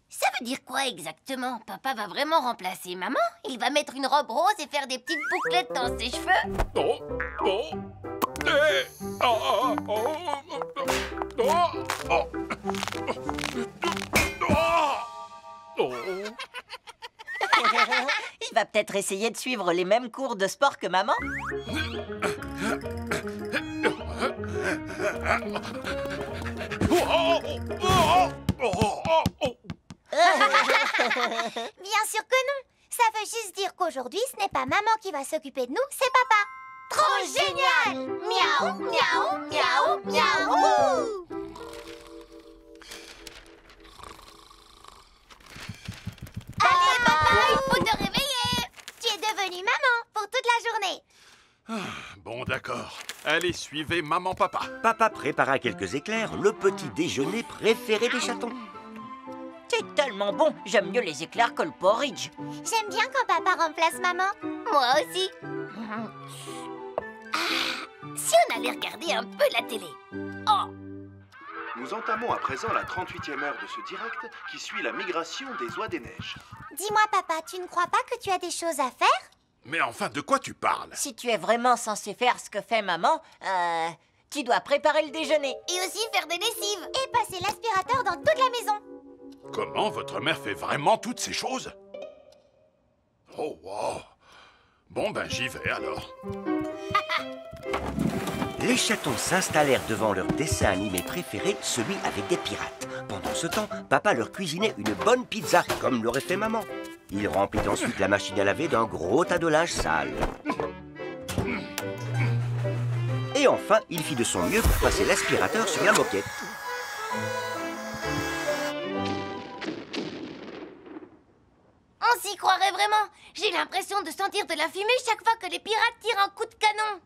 Ça veut dire quoi exactement? Papa va vraiment remplacer maman? Il va mettre une robe rose et faire des petites bouclettes dans ses cheveux? Oh, oh, eh, oh, oh, oh, oh, oh, oh. Il va peut-être essayer de suivre les mêmes cours de sport que maman. Bien sûr que non. Ça veut juste dire qu'aujourd'hui, ce n'est pas maman qui va s'occuper de nous, c'est papa. Trop génial! Miaou, miaou, miaou, miaou! Allez, papa, il faut te réveiller. Tu es devenue maman pour toute la journée. Bon, d'accord. Allez, suivez maman-papa. papa prépara quelques éclairs, le petit déjeuner préféré des chatons. C'est tellement bon. J'aime mieux les éclairs que le porridge. J'aime bien quand papa remplace maman. Moi aussi. Si on allait regarder un peu la télé. Oh! Nous entamons à présent la 38e heure de ce direct qui suit la migration des oies des neiges. Dis-moi, papa, tu ne crois pas que tu as des choses à faire? Mais enfin, de quoi tu parles? Si tu es vraiment censé faire ce que fait maman, tu dois préparer le déjeuner. Et aussi faire des lessives. Et passer l'aspirateur dans toute la maison. Comment votre mère fait vraiment toutes ces choses? Oh, wow. Bon, ben, j'y vais alors. Les chatons s'installèrent devant leur dessin animé préféré, celui avec des pirates. Pendant ce temps, papa leur cuisinait une bonne pizza, comme l'aurait fait maman. Il remplit ensuite la machine à laver d'un gros tas de linge sale. Et enfin, il fit de son mieux pour passer l'aspirateur sur la moquette. On s'y croirait vraiment. J'ai l'impression de sentir de la fumée chaque fois que les pirates tirent un coup de canon.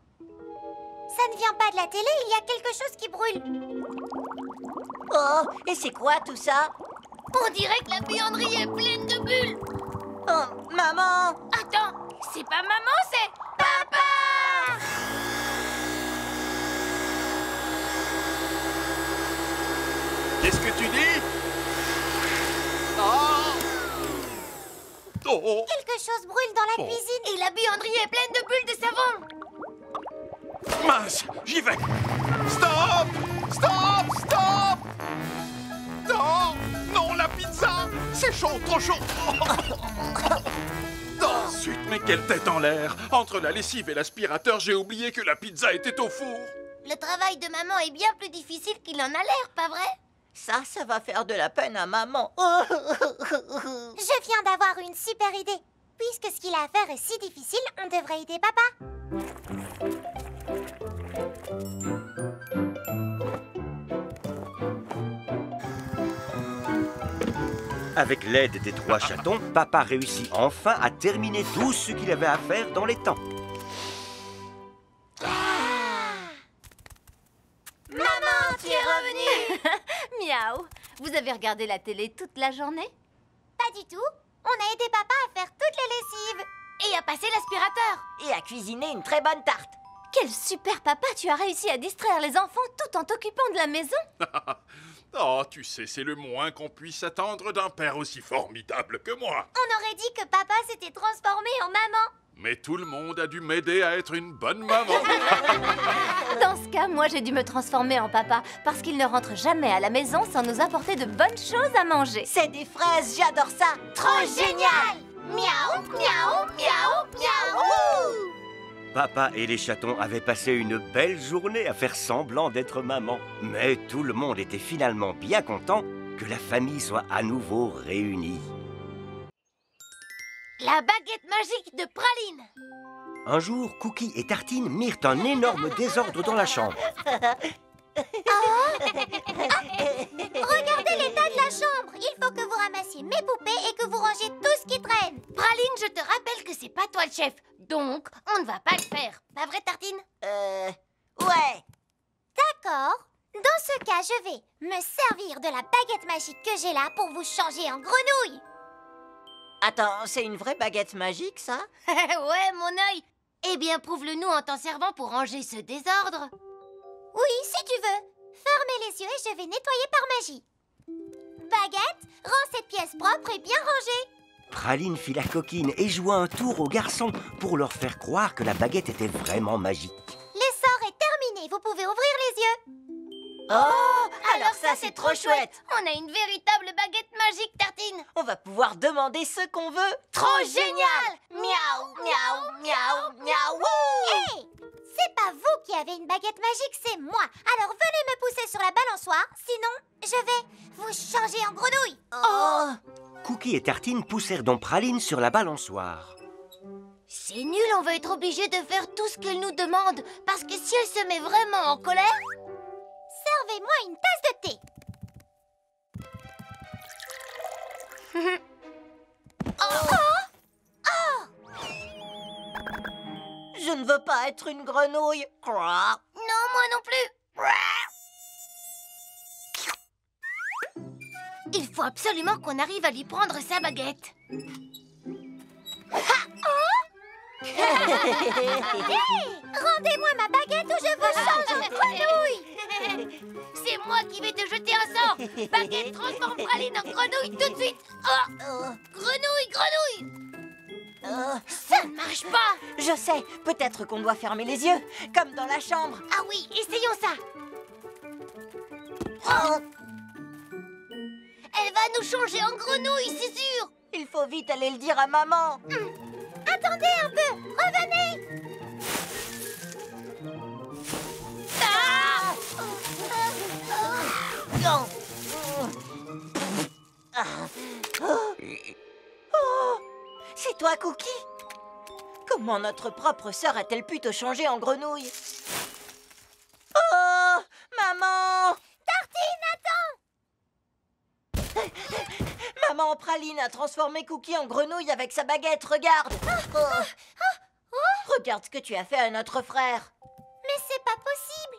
Ça ne vient pas de la télé, il y a quelque chose qui brûle. Oh, et c'est quoi tout ça? On dirait que la buanderie est pleine de bulles. Oh, maman! Attends, c'est pas maman, c'est papa! Qu'est-ce que tu dis? Oh! Oh! Quelque chose brûle dans la cuisine. Et la buanderie est pleine de bulles de savon. Mince, j'y vais. Stop! Stop! Stop! Non! Non, la pizza! C'est chaud, trop chaud! Oh, zut, mais quelle tête en l'air! Entre la lessive et l'aspirateur, j'ai oublié que la pizza était au four. Le travail de maman est bien plus difficile qu'il en a l'air, pas vrai? Ça va faire de la peine à maman. Je viens d'avoir une super idée. Puisque ce qu'il a à faire est si difficile, on devrait aider papa. Avec l'aide des 3 chatons, papa réussit enfin à terminer tout ce qu'il avait à faire dans les temps. Maman, tu es revenue. Miaou! Vous avez regardé la télé toute la journée? Pas du tout. On a aidé papa à faire toutes les lessives. Et à passer l'aspirateur. Et à cuisiner une très bonne tarte. Quel super papa! Tu as réussi à distraire les enfants tout en t'occupant de la maison. Oh, tu sais, c'est le moins qu'on puisse attendre d'un père aussi formidable que moi. On aurait dit que papa s'était transformé en maman. Mais tout le monde a dû m'aider à être une bonne maman. Dans ce cas, moi j'ai dû me transformer en papa parce qu'il ne rentre jamais à la maison sans nous apporter de bonnes choses à manger. C'est des fraises, j'adore ça. Oh, Trop génial. Miaou, miaou, miaou, miaou. Papa et les chatons avaient passé une belle journée à faire semblant d'être maman. Mais tout le monde était finalement bien content que la famille soit à nouveau réunie. La baguette magique de Praline. Un jour, Cookie et Tartine mirent un énorme désordre dans la chambre. Regardez l'état de la chambre. Il faut que vous ramassiez mes poupées et que vous rangez tout ce qui traîne. Praline, je te rappelle que c'est pas toi le chef. Donc, on ne va pas le faire. Pas vrai, Tartine? Ouais. D'accord. Dans ce cas, je vais me servir de la baguette magique que j'ai là pour vous changer en grenouille. Attends, c'est une vraie baguette magique, ça? Ouais, mon œil. Eh bien, prouve-le-nous en t'en servant pour ranger ce désordre. Oui, si tu veux. Fermez les yeux et je vais nettoyer par magie. Baguette, rends cette pièce propre et bien rangée. Praline fit la coquine et joua un tour aux garçons pour leur faire croire que la baguette était vraiment magique. L'essor est terminé. Vous pouvez ouvrir les yeux. Oh, alors ça, c'est trop chouette. On a une véritable baguette magique, Tartine. On va pouvoir demander ce qu'on veut. Trop génial. Miaou, miaou, miaou, miaou. Hé, c'est pas vous qui avez une baguette magique, c'est moi. Alors venez me pousser sur la balançoire, sinon je vais vous changer en grenouille. Oh. Cookie et Tartine poussèrent donc Praline sur la balançoire. C'est nul, on va être obligé de faire tout ce qu'elle nous demande. Parce que si elle se met vraiment en colère... Servez-moi une tasse de thé. Je ne veux pas être une grenouille. Non, moi non plus. Il faut absolument qu'on arrive à lui prendre sa baguette. Rendez-moi ma baguette ou je vous change en grenouille. C'est moi qui vais te jeter un sort. Baguette, transforme Praline en grenouille tout de suite. Oh. Grenouille, grenouille. Ça ne marche pas. Je sais, peut-être qu'on doit fermer les yeux, comme dans la chambre. Ah oui, essayons ça. Elle va nous changer en grenouille, c'est sûr. Il faut vite aller le dire à maman. Attendez un peu, revenez. Oh, c'est toi, Cookie? Comment notre propre sœur a-t-elle pu te changer en grenouille? Oh, maman! Tartine, attends! Maman Praline a transformé Cookie en grenouille avec sa baguette, regarde! Regarde ce que tu as fait à notre frère. Mais c'est pas possible.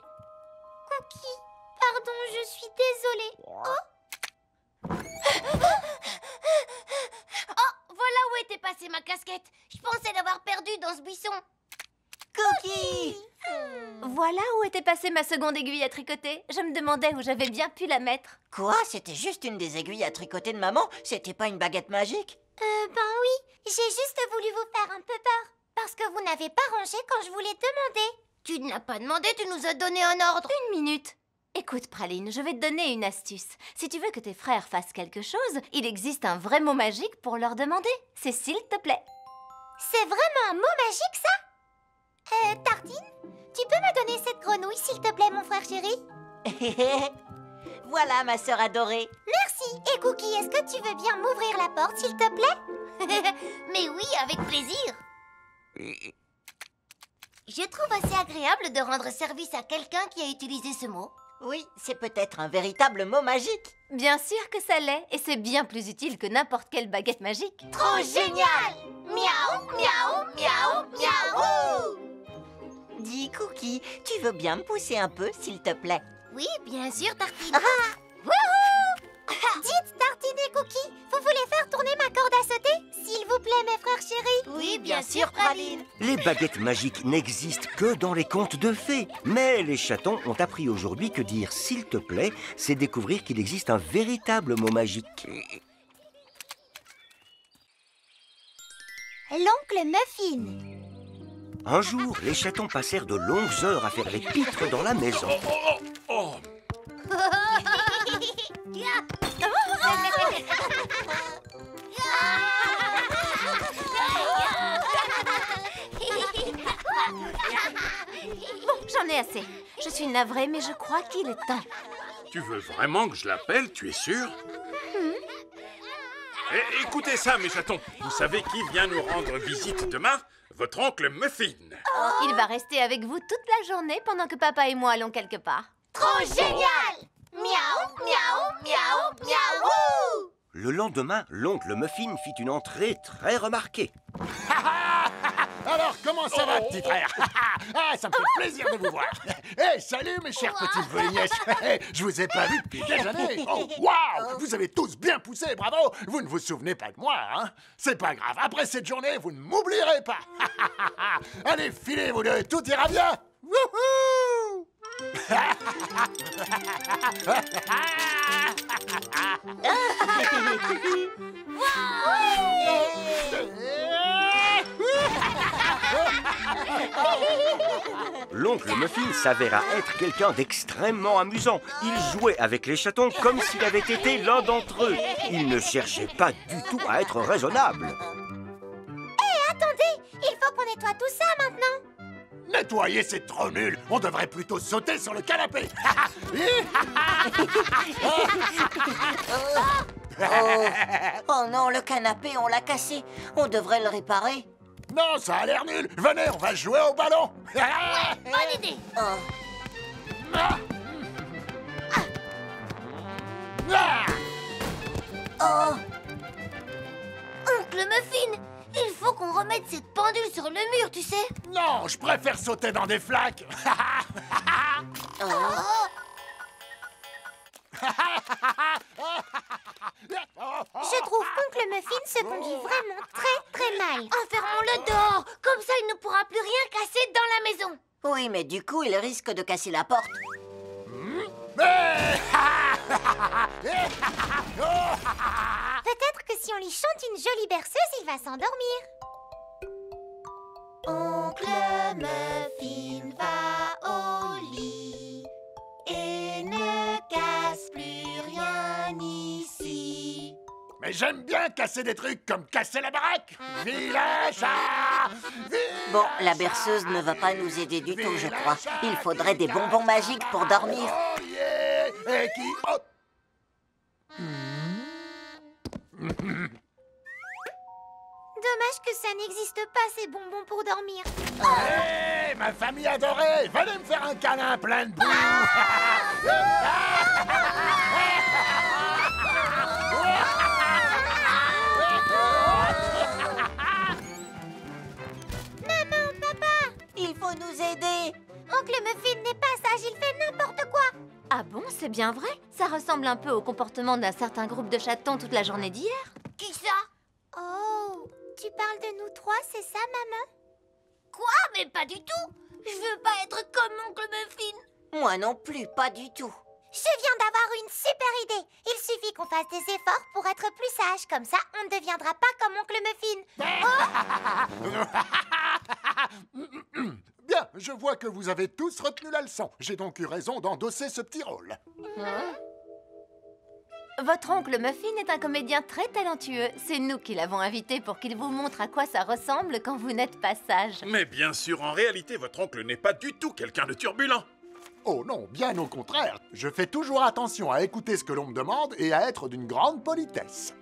Cookie, pardon, je suis désolée. Oh, voilà où était passée ma casquette. Je pensais l'avoir perdue dans ce buisson. Cookie! Voilà où était passée ma seconde aiguille à tricoter. Je me demandais où j'avais bien pu la mettre. Quoi? C'était juste une des aiguilles à tricoter de maman? C'était pas une baguette magique? Ben oui, j'ai juste voulu vous faire un peu peur. Parce que vous n'avez pas rangé quand je vous l'ai demandé. Tu ne l'as pas demandé, tu nous as donné un ordre. Une minute. Écoute, Praline, je vais te donner une astuce. Si tu veux que tes frères fassent quelque chose, il existe un vrai mot magique pour leur demander. C'est s'il te plaît. C'est vraiment un mot magique, ça? Tartine, tu peux me donner cette grenouille, s'il te plaît, mon frère chéri? Voilà, ma sœur adorée. Merci. Et Cookie, est-ce que tu veux bien m'ouvrir la porte, s'il te plaît? Mais oui, avec plaisir. Je trouve assez agréable de rendre service à quelqu'un qui a utilisé ce mot. Oui, c'est peut-être un véritable mot magique. Bien sûr que ça l'est, et c'est bien plus utile que n'importe quelle baguette magique. Trop génial! Miaou, miaou, miaou, miaou! Dis, Cookie, tu veux bien me pousser un peu, s'il te plaît? Oui, bien sûr, Tartine. Wouhou! Dites, Tartine et Cookie, vous voulez faire tourner ma corde à sauter? S'il vous plaît, mes frères chéris. Oui, bien sûr, Praline. Les baguettes magiques n'existent que dans les contes de fées. Mais les chatons ont appris aujourd'hui que dire « s'il te plaît », c'est découvrir qu'il existe un véritable mot magique. L'oncle Muffin. Un jour, les chatons passèrent de longues heures à faire les pitres dans la maison. ai assez. Je suis navrée, mais je crois qu'il est temps. Tu veux vraiment que je l'appelle, tu es sûr? Écoutez ça, mes chatons. Vous savez qui vient nous rendre visite demain? Votre oncle Muffin. Il va rester avec vous toute la journée pendant que papa et moi allons quelque part. Trop génial! Miaou, miaou, miaou, miaou! Le lendemain, l'oncle Muffin fit une entrée très remarquée. Alors, comment ça va, petit frère? Ah, ça me fait plaisir de vous voir. Salut, mes chers petits neveux et nièces. Je vous ai pas vu depuis des années. Oh, waouh! Vous avez tous bien poussé, bravo! Vous ne vous souvenez pas de moi, hein? C'est pas grave. Après cette journée, vous ne m'oublierez pas. Allez, filez, vous deux. Tout ira bien. Wouhou! L'oncle Muffin s'avéra être quelqu'un d'extrêmement amusant. Il jouait avec les chatons comme s'il avait été l'un d'entre eux. Il ne cherchait pas du tout à être raisonnable. Attendez, il faut qu'on nettoie tout ça maintenant. Nettoyer, c'est trop nul. On devrait plutôt sauter sur le canapé. Oh non, le canapé, on l'a cassé. On devrait le réparer. Non, ça a l'air nul. Venez, on va jouer au ballon. Bonne idée. Oncle Muffin, il faut qu'on remette cette pendule sur le mur, tu sais. Non, je préfère sauter dans des flaques. Je trouve qu'oncle Muffin se conduit vraiment très mal. Enfermons-le dehors, comme ça il ne pourra plus rien casser dans la maison. Oui, mais du coup, il risque de casser la porte. Peut-être que si on lui chante une jolie berceuse, il va s'endormir. Oncle Muffin va au lit et ne casse plus rien ici. Mais j'aime bien casser des trucs comme casser la baraque. Vilain chat! Bon, la berceuse ne va pas nous aider du tout, je crois. Il faudrait des bonbons magiques pour dormir. Oh yeah! Et qui... Oh. Dommage que ça n'existe pas, ces bonbons pour dormir. Hé, ma famille adorée! Venez me faire un câlin plein de boue! Maman, papa! Il faut nous aider. Oncle Muffin n'est pas sage, il fait n'importe quoi. Ah bon, c'est bien vrai? Ça ressemble un peu au comportement d'un certain groupe de chatons toute la journée d'hier. Qui ça? Oh, tu parles de nous trois, c'est ça, maman? Quoi? Mais pas du tout. Je veux pas être comme oncle Muffin. Moi non plus, pas du tout. Je viens d'avoir une super idée. Il suffit qu'on fasse des efforts pour être plus sage. Comme ça, on ne deviendra pas comme oncle Muffin. Bien, je vois que vous avez tous retenu la leçon. J'ai donc eu raison d'endosser ce petit rôle. Votre oncle Muffin est un comédien très talentueux. C'est nous qui l'avons invité pour qu'il vous montre à quoi ça ressemble quand vous n'êtes pas sage. Mais bien sûr, en réalité, votre oncle n'est pas du tout quelqu'un de turbulent. Oh non, bien au contraire. Je fais toujours attention à écouter ce que l'on me demande et à être d'une grande politesse.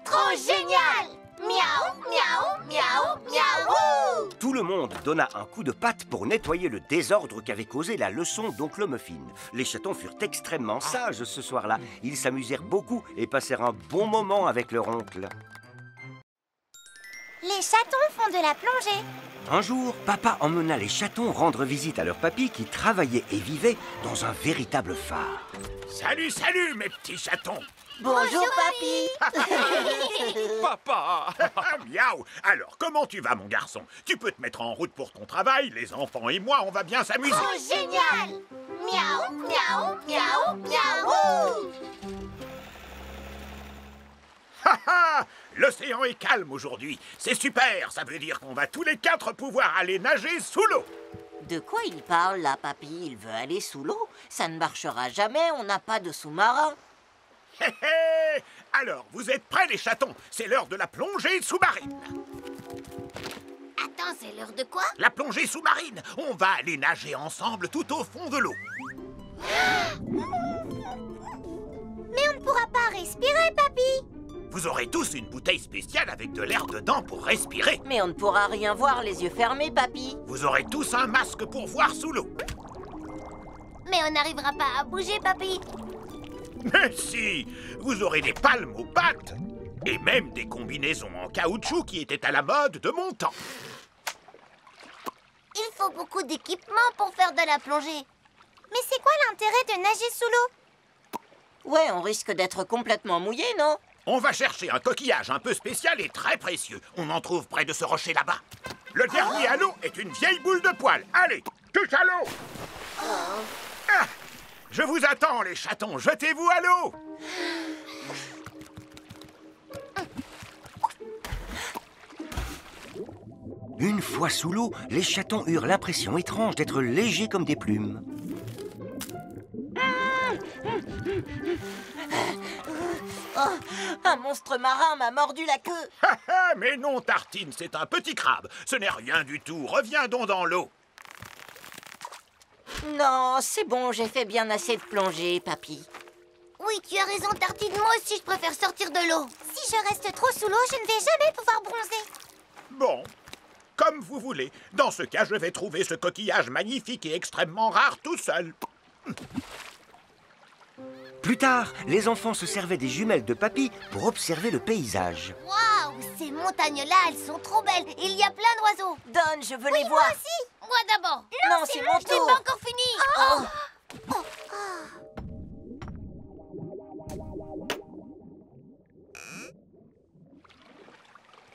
Trop génial! Miaou, miaou, miaou, miaou! Tout le monde donna un coup de patte pour nettoyer le désordre qu'avait causé la leçon d'oncle Muffin. Les chatons furent extrêmement sages ce soir-là. Ils s'amusèrent beaucoup et passèrent un bon moment avec leur oncle. Les chatons font de la plongée. Un jour, papa emmena les chatons rendre visite à leur papy qui travaillait et vivait dans un véritable phare. Salut, salut, mes petits chatons! Bonjour, papy. Papa! Miaou! Alors, comment tu vas, mon garçon? Tu peux te mettre en route pour ton travail, les enfants et moi, on va bien s'amuser. Trop génial! Miaou, miaou, miaou, miaou! Ha ha! L'océan est calme aujourd'hui. C'est super, ça veut dire qu'on va tous les quatre pouvoir aller nager sous l'eau. De quoi il parle, là, papy? Il veut aller sous l'eau? Ça ne marchera jamais, on n'a pas de sous-marin. Hé hé! Alors, vous êtes prêts, les chatons? C'est l'heure de la plongée sous-marine. Attends, c'est l'heure de quoi? La plongée sous-marine. On va aller nager ensemble tout au fond de l'eau. Mais on ne pourra pas respirer, papy. Vous aurez tous une bouteille spéciale avec de l'air dedans pour respirer. Mais on ne pourra rien voir les yeux fermés, papy. Vous aurez tous un masque pour voir sous l'eau. Mais on n'arrivera pas à bouger, papy. Mais si, vous aurez des palmes aux pattes. Et même des combinaisons en caoutchouc qui étaient à la mode de mon temps. Il faut beaucoup d'équipement pour faire de la plongée. Mais c'est quoi l'intérêt de nager sous l'eau? Ouais, on risque d'être complètement mouillé, non? On va chercher un coquillage un peu spécial et très précieux. On en trouve près de ce rocher là-bas. Le dernier à l'eau est une vieille boule de poil. Allez, touche à l'eau. Ah, je vous attends, les chatons. Jetez-vous à l'eau. Une fois sous l'eau, les chatons eurent l'impression étrange d'être légers comme des plumes. Oh, un monstre marin m'a mordu la queue. Mais non, Tartine, c'est un petit crabe. Ce n'est rien du tout. Reviens donc dans l'eau. Non, c'est bon, j'ai fait bien assez de plongée, papy. Oui, tu as raison, Tartine. Moi aussi, je préfère sortir de l'eau. Si je reste trop sous l'eau, je ne vais jamais pouvoir bronzer. Bon, comme vous voulez. Dans ce cas, je vais trouver ce coquillage magnifique et extrêmement rare tout seul. Plus tard, les enfants se servaient des jumelles de papy pour observer le paysage. Waouh, ces montagnes-là, elles sont trop belles. Il y a plein d'oiseaux. Donne, je veux Oui, les moi voir. aussi. Moi d'abord. Non, c'est mon Je n'ai tour. pas encore fini. Oh.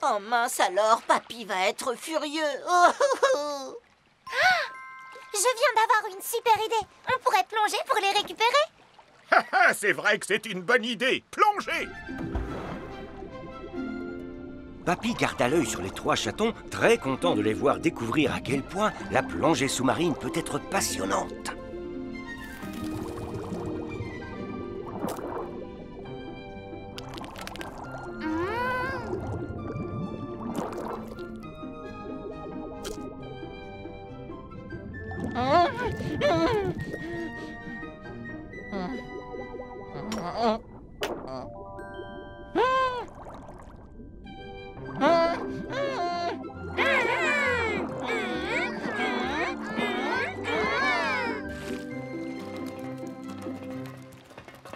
Oh mince alors, papy va être furieux. Oh, oh, oh. Je viens d'avoir une super idée. On pourrait plonger pour les récupérer. C'est vrai que c'est une bonne idée. Plongez. Papy garda l'œil sur les 3 chatons, très content de les voir découvrir à quel point la plongée sous-marine peut être passionnante.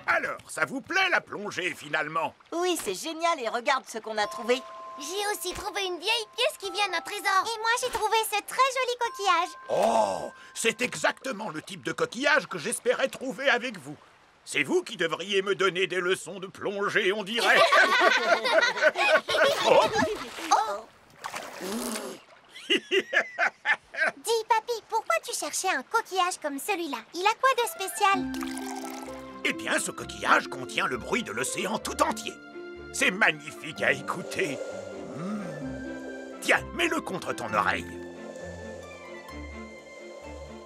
Alors, ça vous plaît la plongée finalement? Oui, c'est génial et regarde ce qu'on a trouvé. J'ai aussi trouvé une vieille pièce qui vient d'un trésor. Et moi, j'ai trouvé ce très joli coquillage. Oh, c'est exactement le type de coquillage que j'espérais trouver avec vous. C'est vous qui devriez me donner des leçons de plongée, on dirait. Oh. Dis, papy, pourquoi tu cherchais un coquillage comme celui-là? Il a quoi de spécial? Eh bien, ce coquillage contient le bruit de l'océan tout entier. C'est magnifique à écouter. Tiens, mets-le contre ton oreille.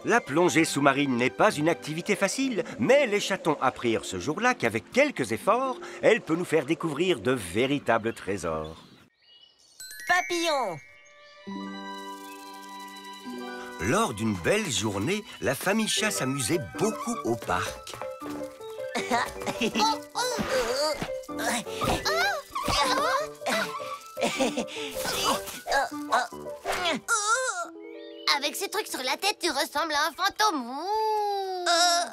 La plongée sous-marine n'est pas une activité facile, mais les chatons apprirent ce jour-là qu'avec quelques efforts, elle peut nous faire découvrir de véritables trésors. Papillon! Lors d'une belle journée, la famille chat s'amusait beaucoup au parc. Avec ces trucs sur la tête, tu ressembles à un fantôme.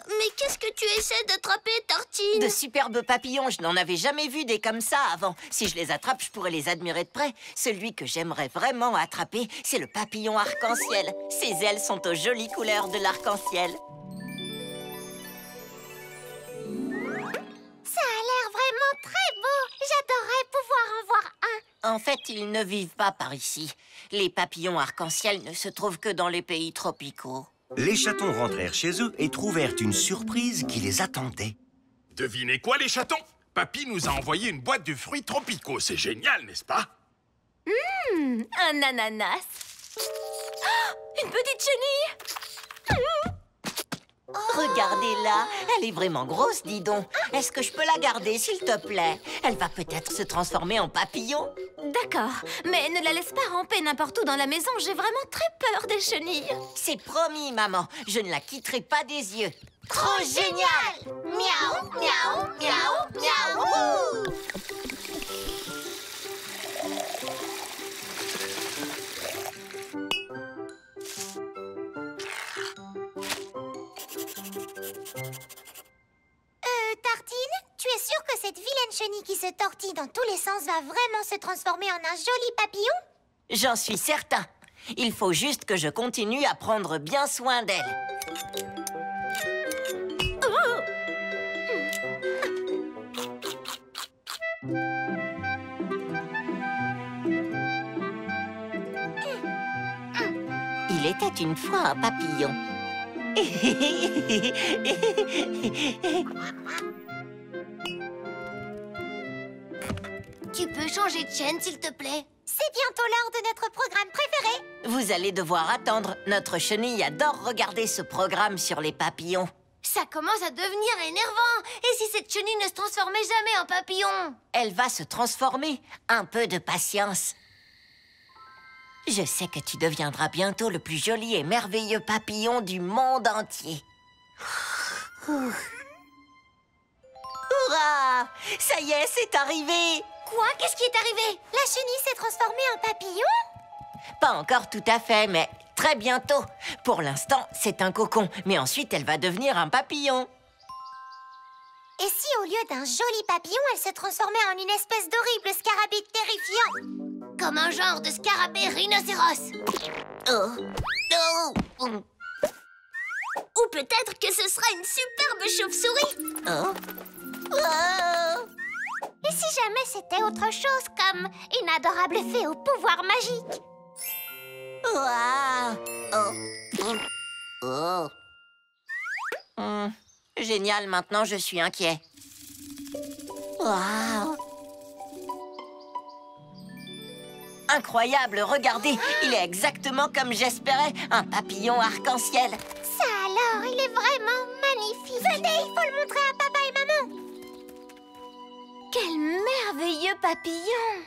Mais qu'est-ce que tu essaies d'attraper, Tartine? De superbes papillons, je n'en avais jamais vu des comme ça avant. Si je les attrape, je pourrais les admirer de près. Celui que j'aimerais vraiment attraper, c'est le papillon arc-en-ciel. Ses ailes sont aux jolies couleurs de l'arc-en-ciel. Ça a l'air vraiment très beau. J'adorerais pouvoir en voir un. En fait, ils ne vivent pas par ici. Les papillons arc-en-ciel ne se trouvent que dans les pays tropicaux. Les chatons rentrèrent chez eux et trouvèrent une surprise qui les attendait. Devinez quoi, les chatons? Papy nous a envoyé une boîte de fruits tropicaux. C'est génial, n'est-ce pas? Un ananas. Oh, une petite chenille. Regardez-la, elle est vraiment grosse, dis donc. Est-ce que je peux la garder, s'il te plaît? Elle va peut-être se transformer en papillon. D'accord, mais ne la laisse pas ramper n'importe où dans la maison. J'ai vraiment très peur des chenilles. C'est promis, maman. Je ne la quitterai pas des yeux. Trop génial! Miaou, miaou, miaou, miaou! Tartine, tu es sûre que cette vilaine chenille qui se tortille dans tous les sens va vraiment se transformer en un joli papillon? J'en suis certain. Il faut juste que je continue à prendre bien soin d'elle. Il était une fois un papillon. Tu peux changer de chaîne, s'il te plaît? C'est bientôt l'heure de notre programme préféré. Vous allez devoir attendre. Notre chenille adore regarder ce programme sur les papillons. Ça commence à devenir énervant. Et si cette chenille ne se transformait jamais en papillon? Elle va se transformer. Un peu de patience. Je sais que tu deviendras bientôt le plus joli et merveilleux papillon du monde entier. Hurrah! Ça y est, c'est arrivé! Quoi? Qu'est-ce qui est arrivé? La chenille s'est transformée en papillon? Pas encore tout à fait, mais très bientôt. Pour l'instant, c'est un cocon, mais ensuite, elle va devenir un papillon. Et si au lieu d'un joli papillon, elle se transformait en une espèce d'horrible scarabée terrifiant? Comme un genre de scarabée rhinocéros. Oh. Oh. Ou peut-être que ce sera une superbe chauve-souris. Oh. Oh. Et si jamais c'était autre chose, comme une adorable fée au pouvoir magique? Wow. Oh. Oh. Génial, maintenant je suis inquiet. Wow. Incroyable, regardez, il est exactement comme j'espérais, un papillon arc-en-ciel. Ça alors, il est vraiment magnifique. Venez, il faut le montrer à papa et maman. Quel merveilleux papillon!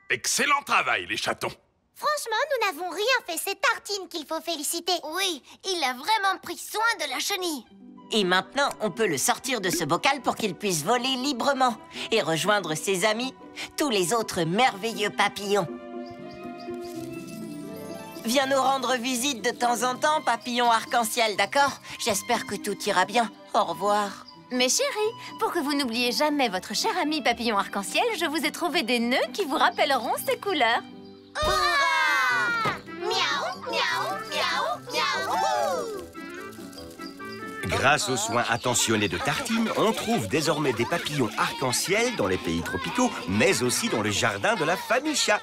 Excellent travail, les chatons. Franchement, nous n'avons rien fait, c'est Tartine qu'il faut féliciter. Oui, il a vraiment pris soin de la chenille. Et maintenant, on peut le sortir de ce bocal pour qu'il puisse voler librement et rejoindre ses amis, tous les autres merveilleux papillons. Viens nous rendre visite de temps en temps, papillon arc-en-ciel, d'accord? J'espère que tout ira bien. Au revoir. Mes chéris, pour que vous n'oubliez jamais votre cher ami papillon arc-en-ciel, je vous ai trouvé des nœuds qui vous rappelleront ces couleurs. Hurrah! Miaou, miaou, miaou, miaou. Grâce aux soins attentionnés de Tartine, on trouve désormais des papillons arc-en-ciel dans les pays tropicaux, mais aussi dans le jardin de la famille chat.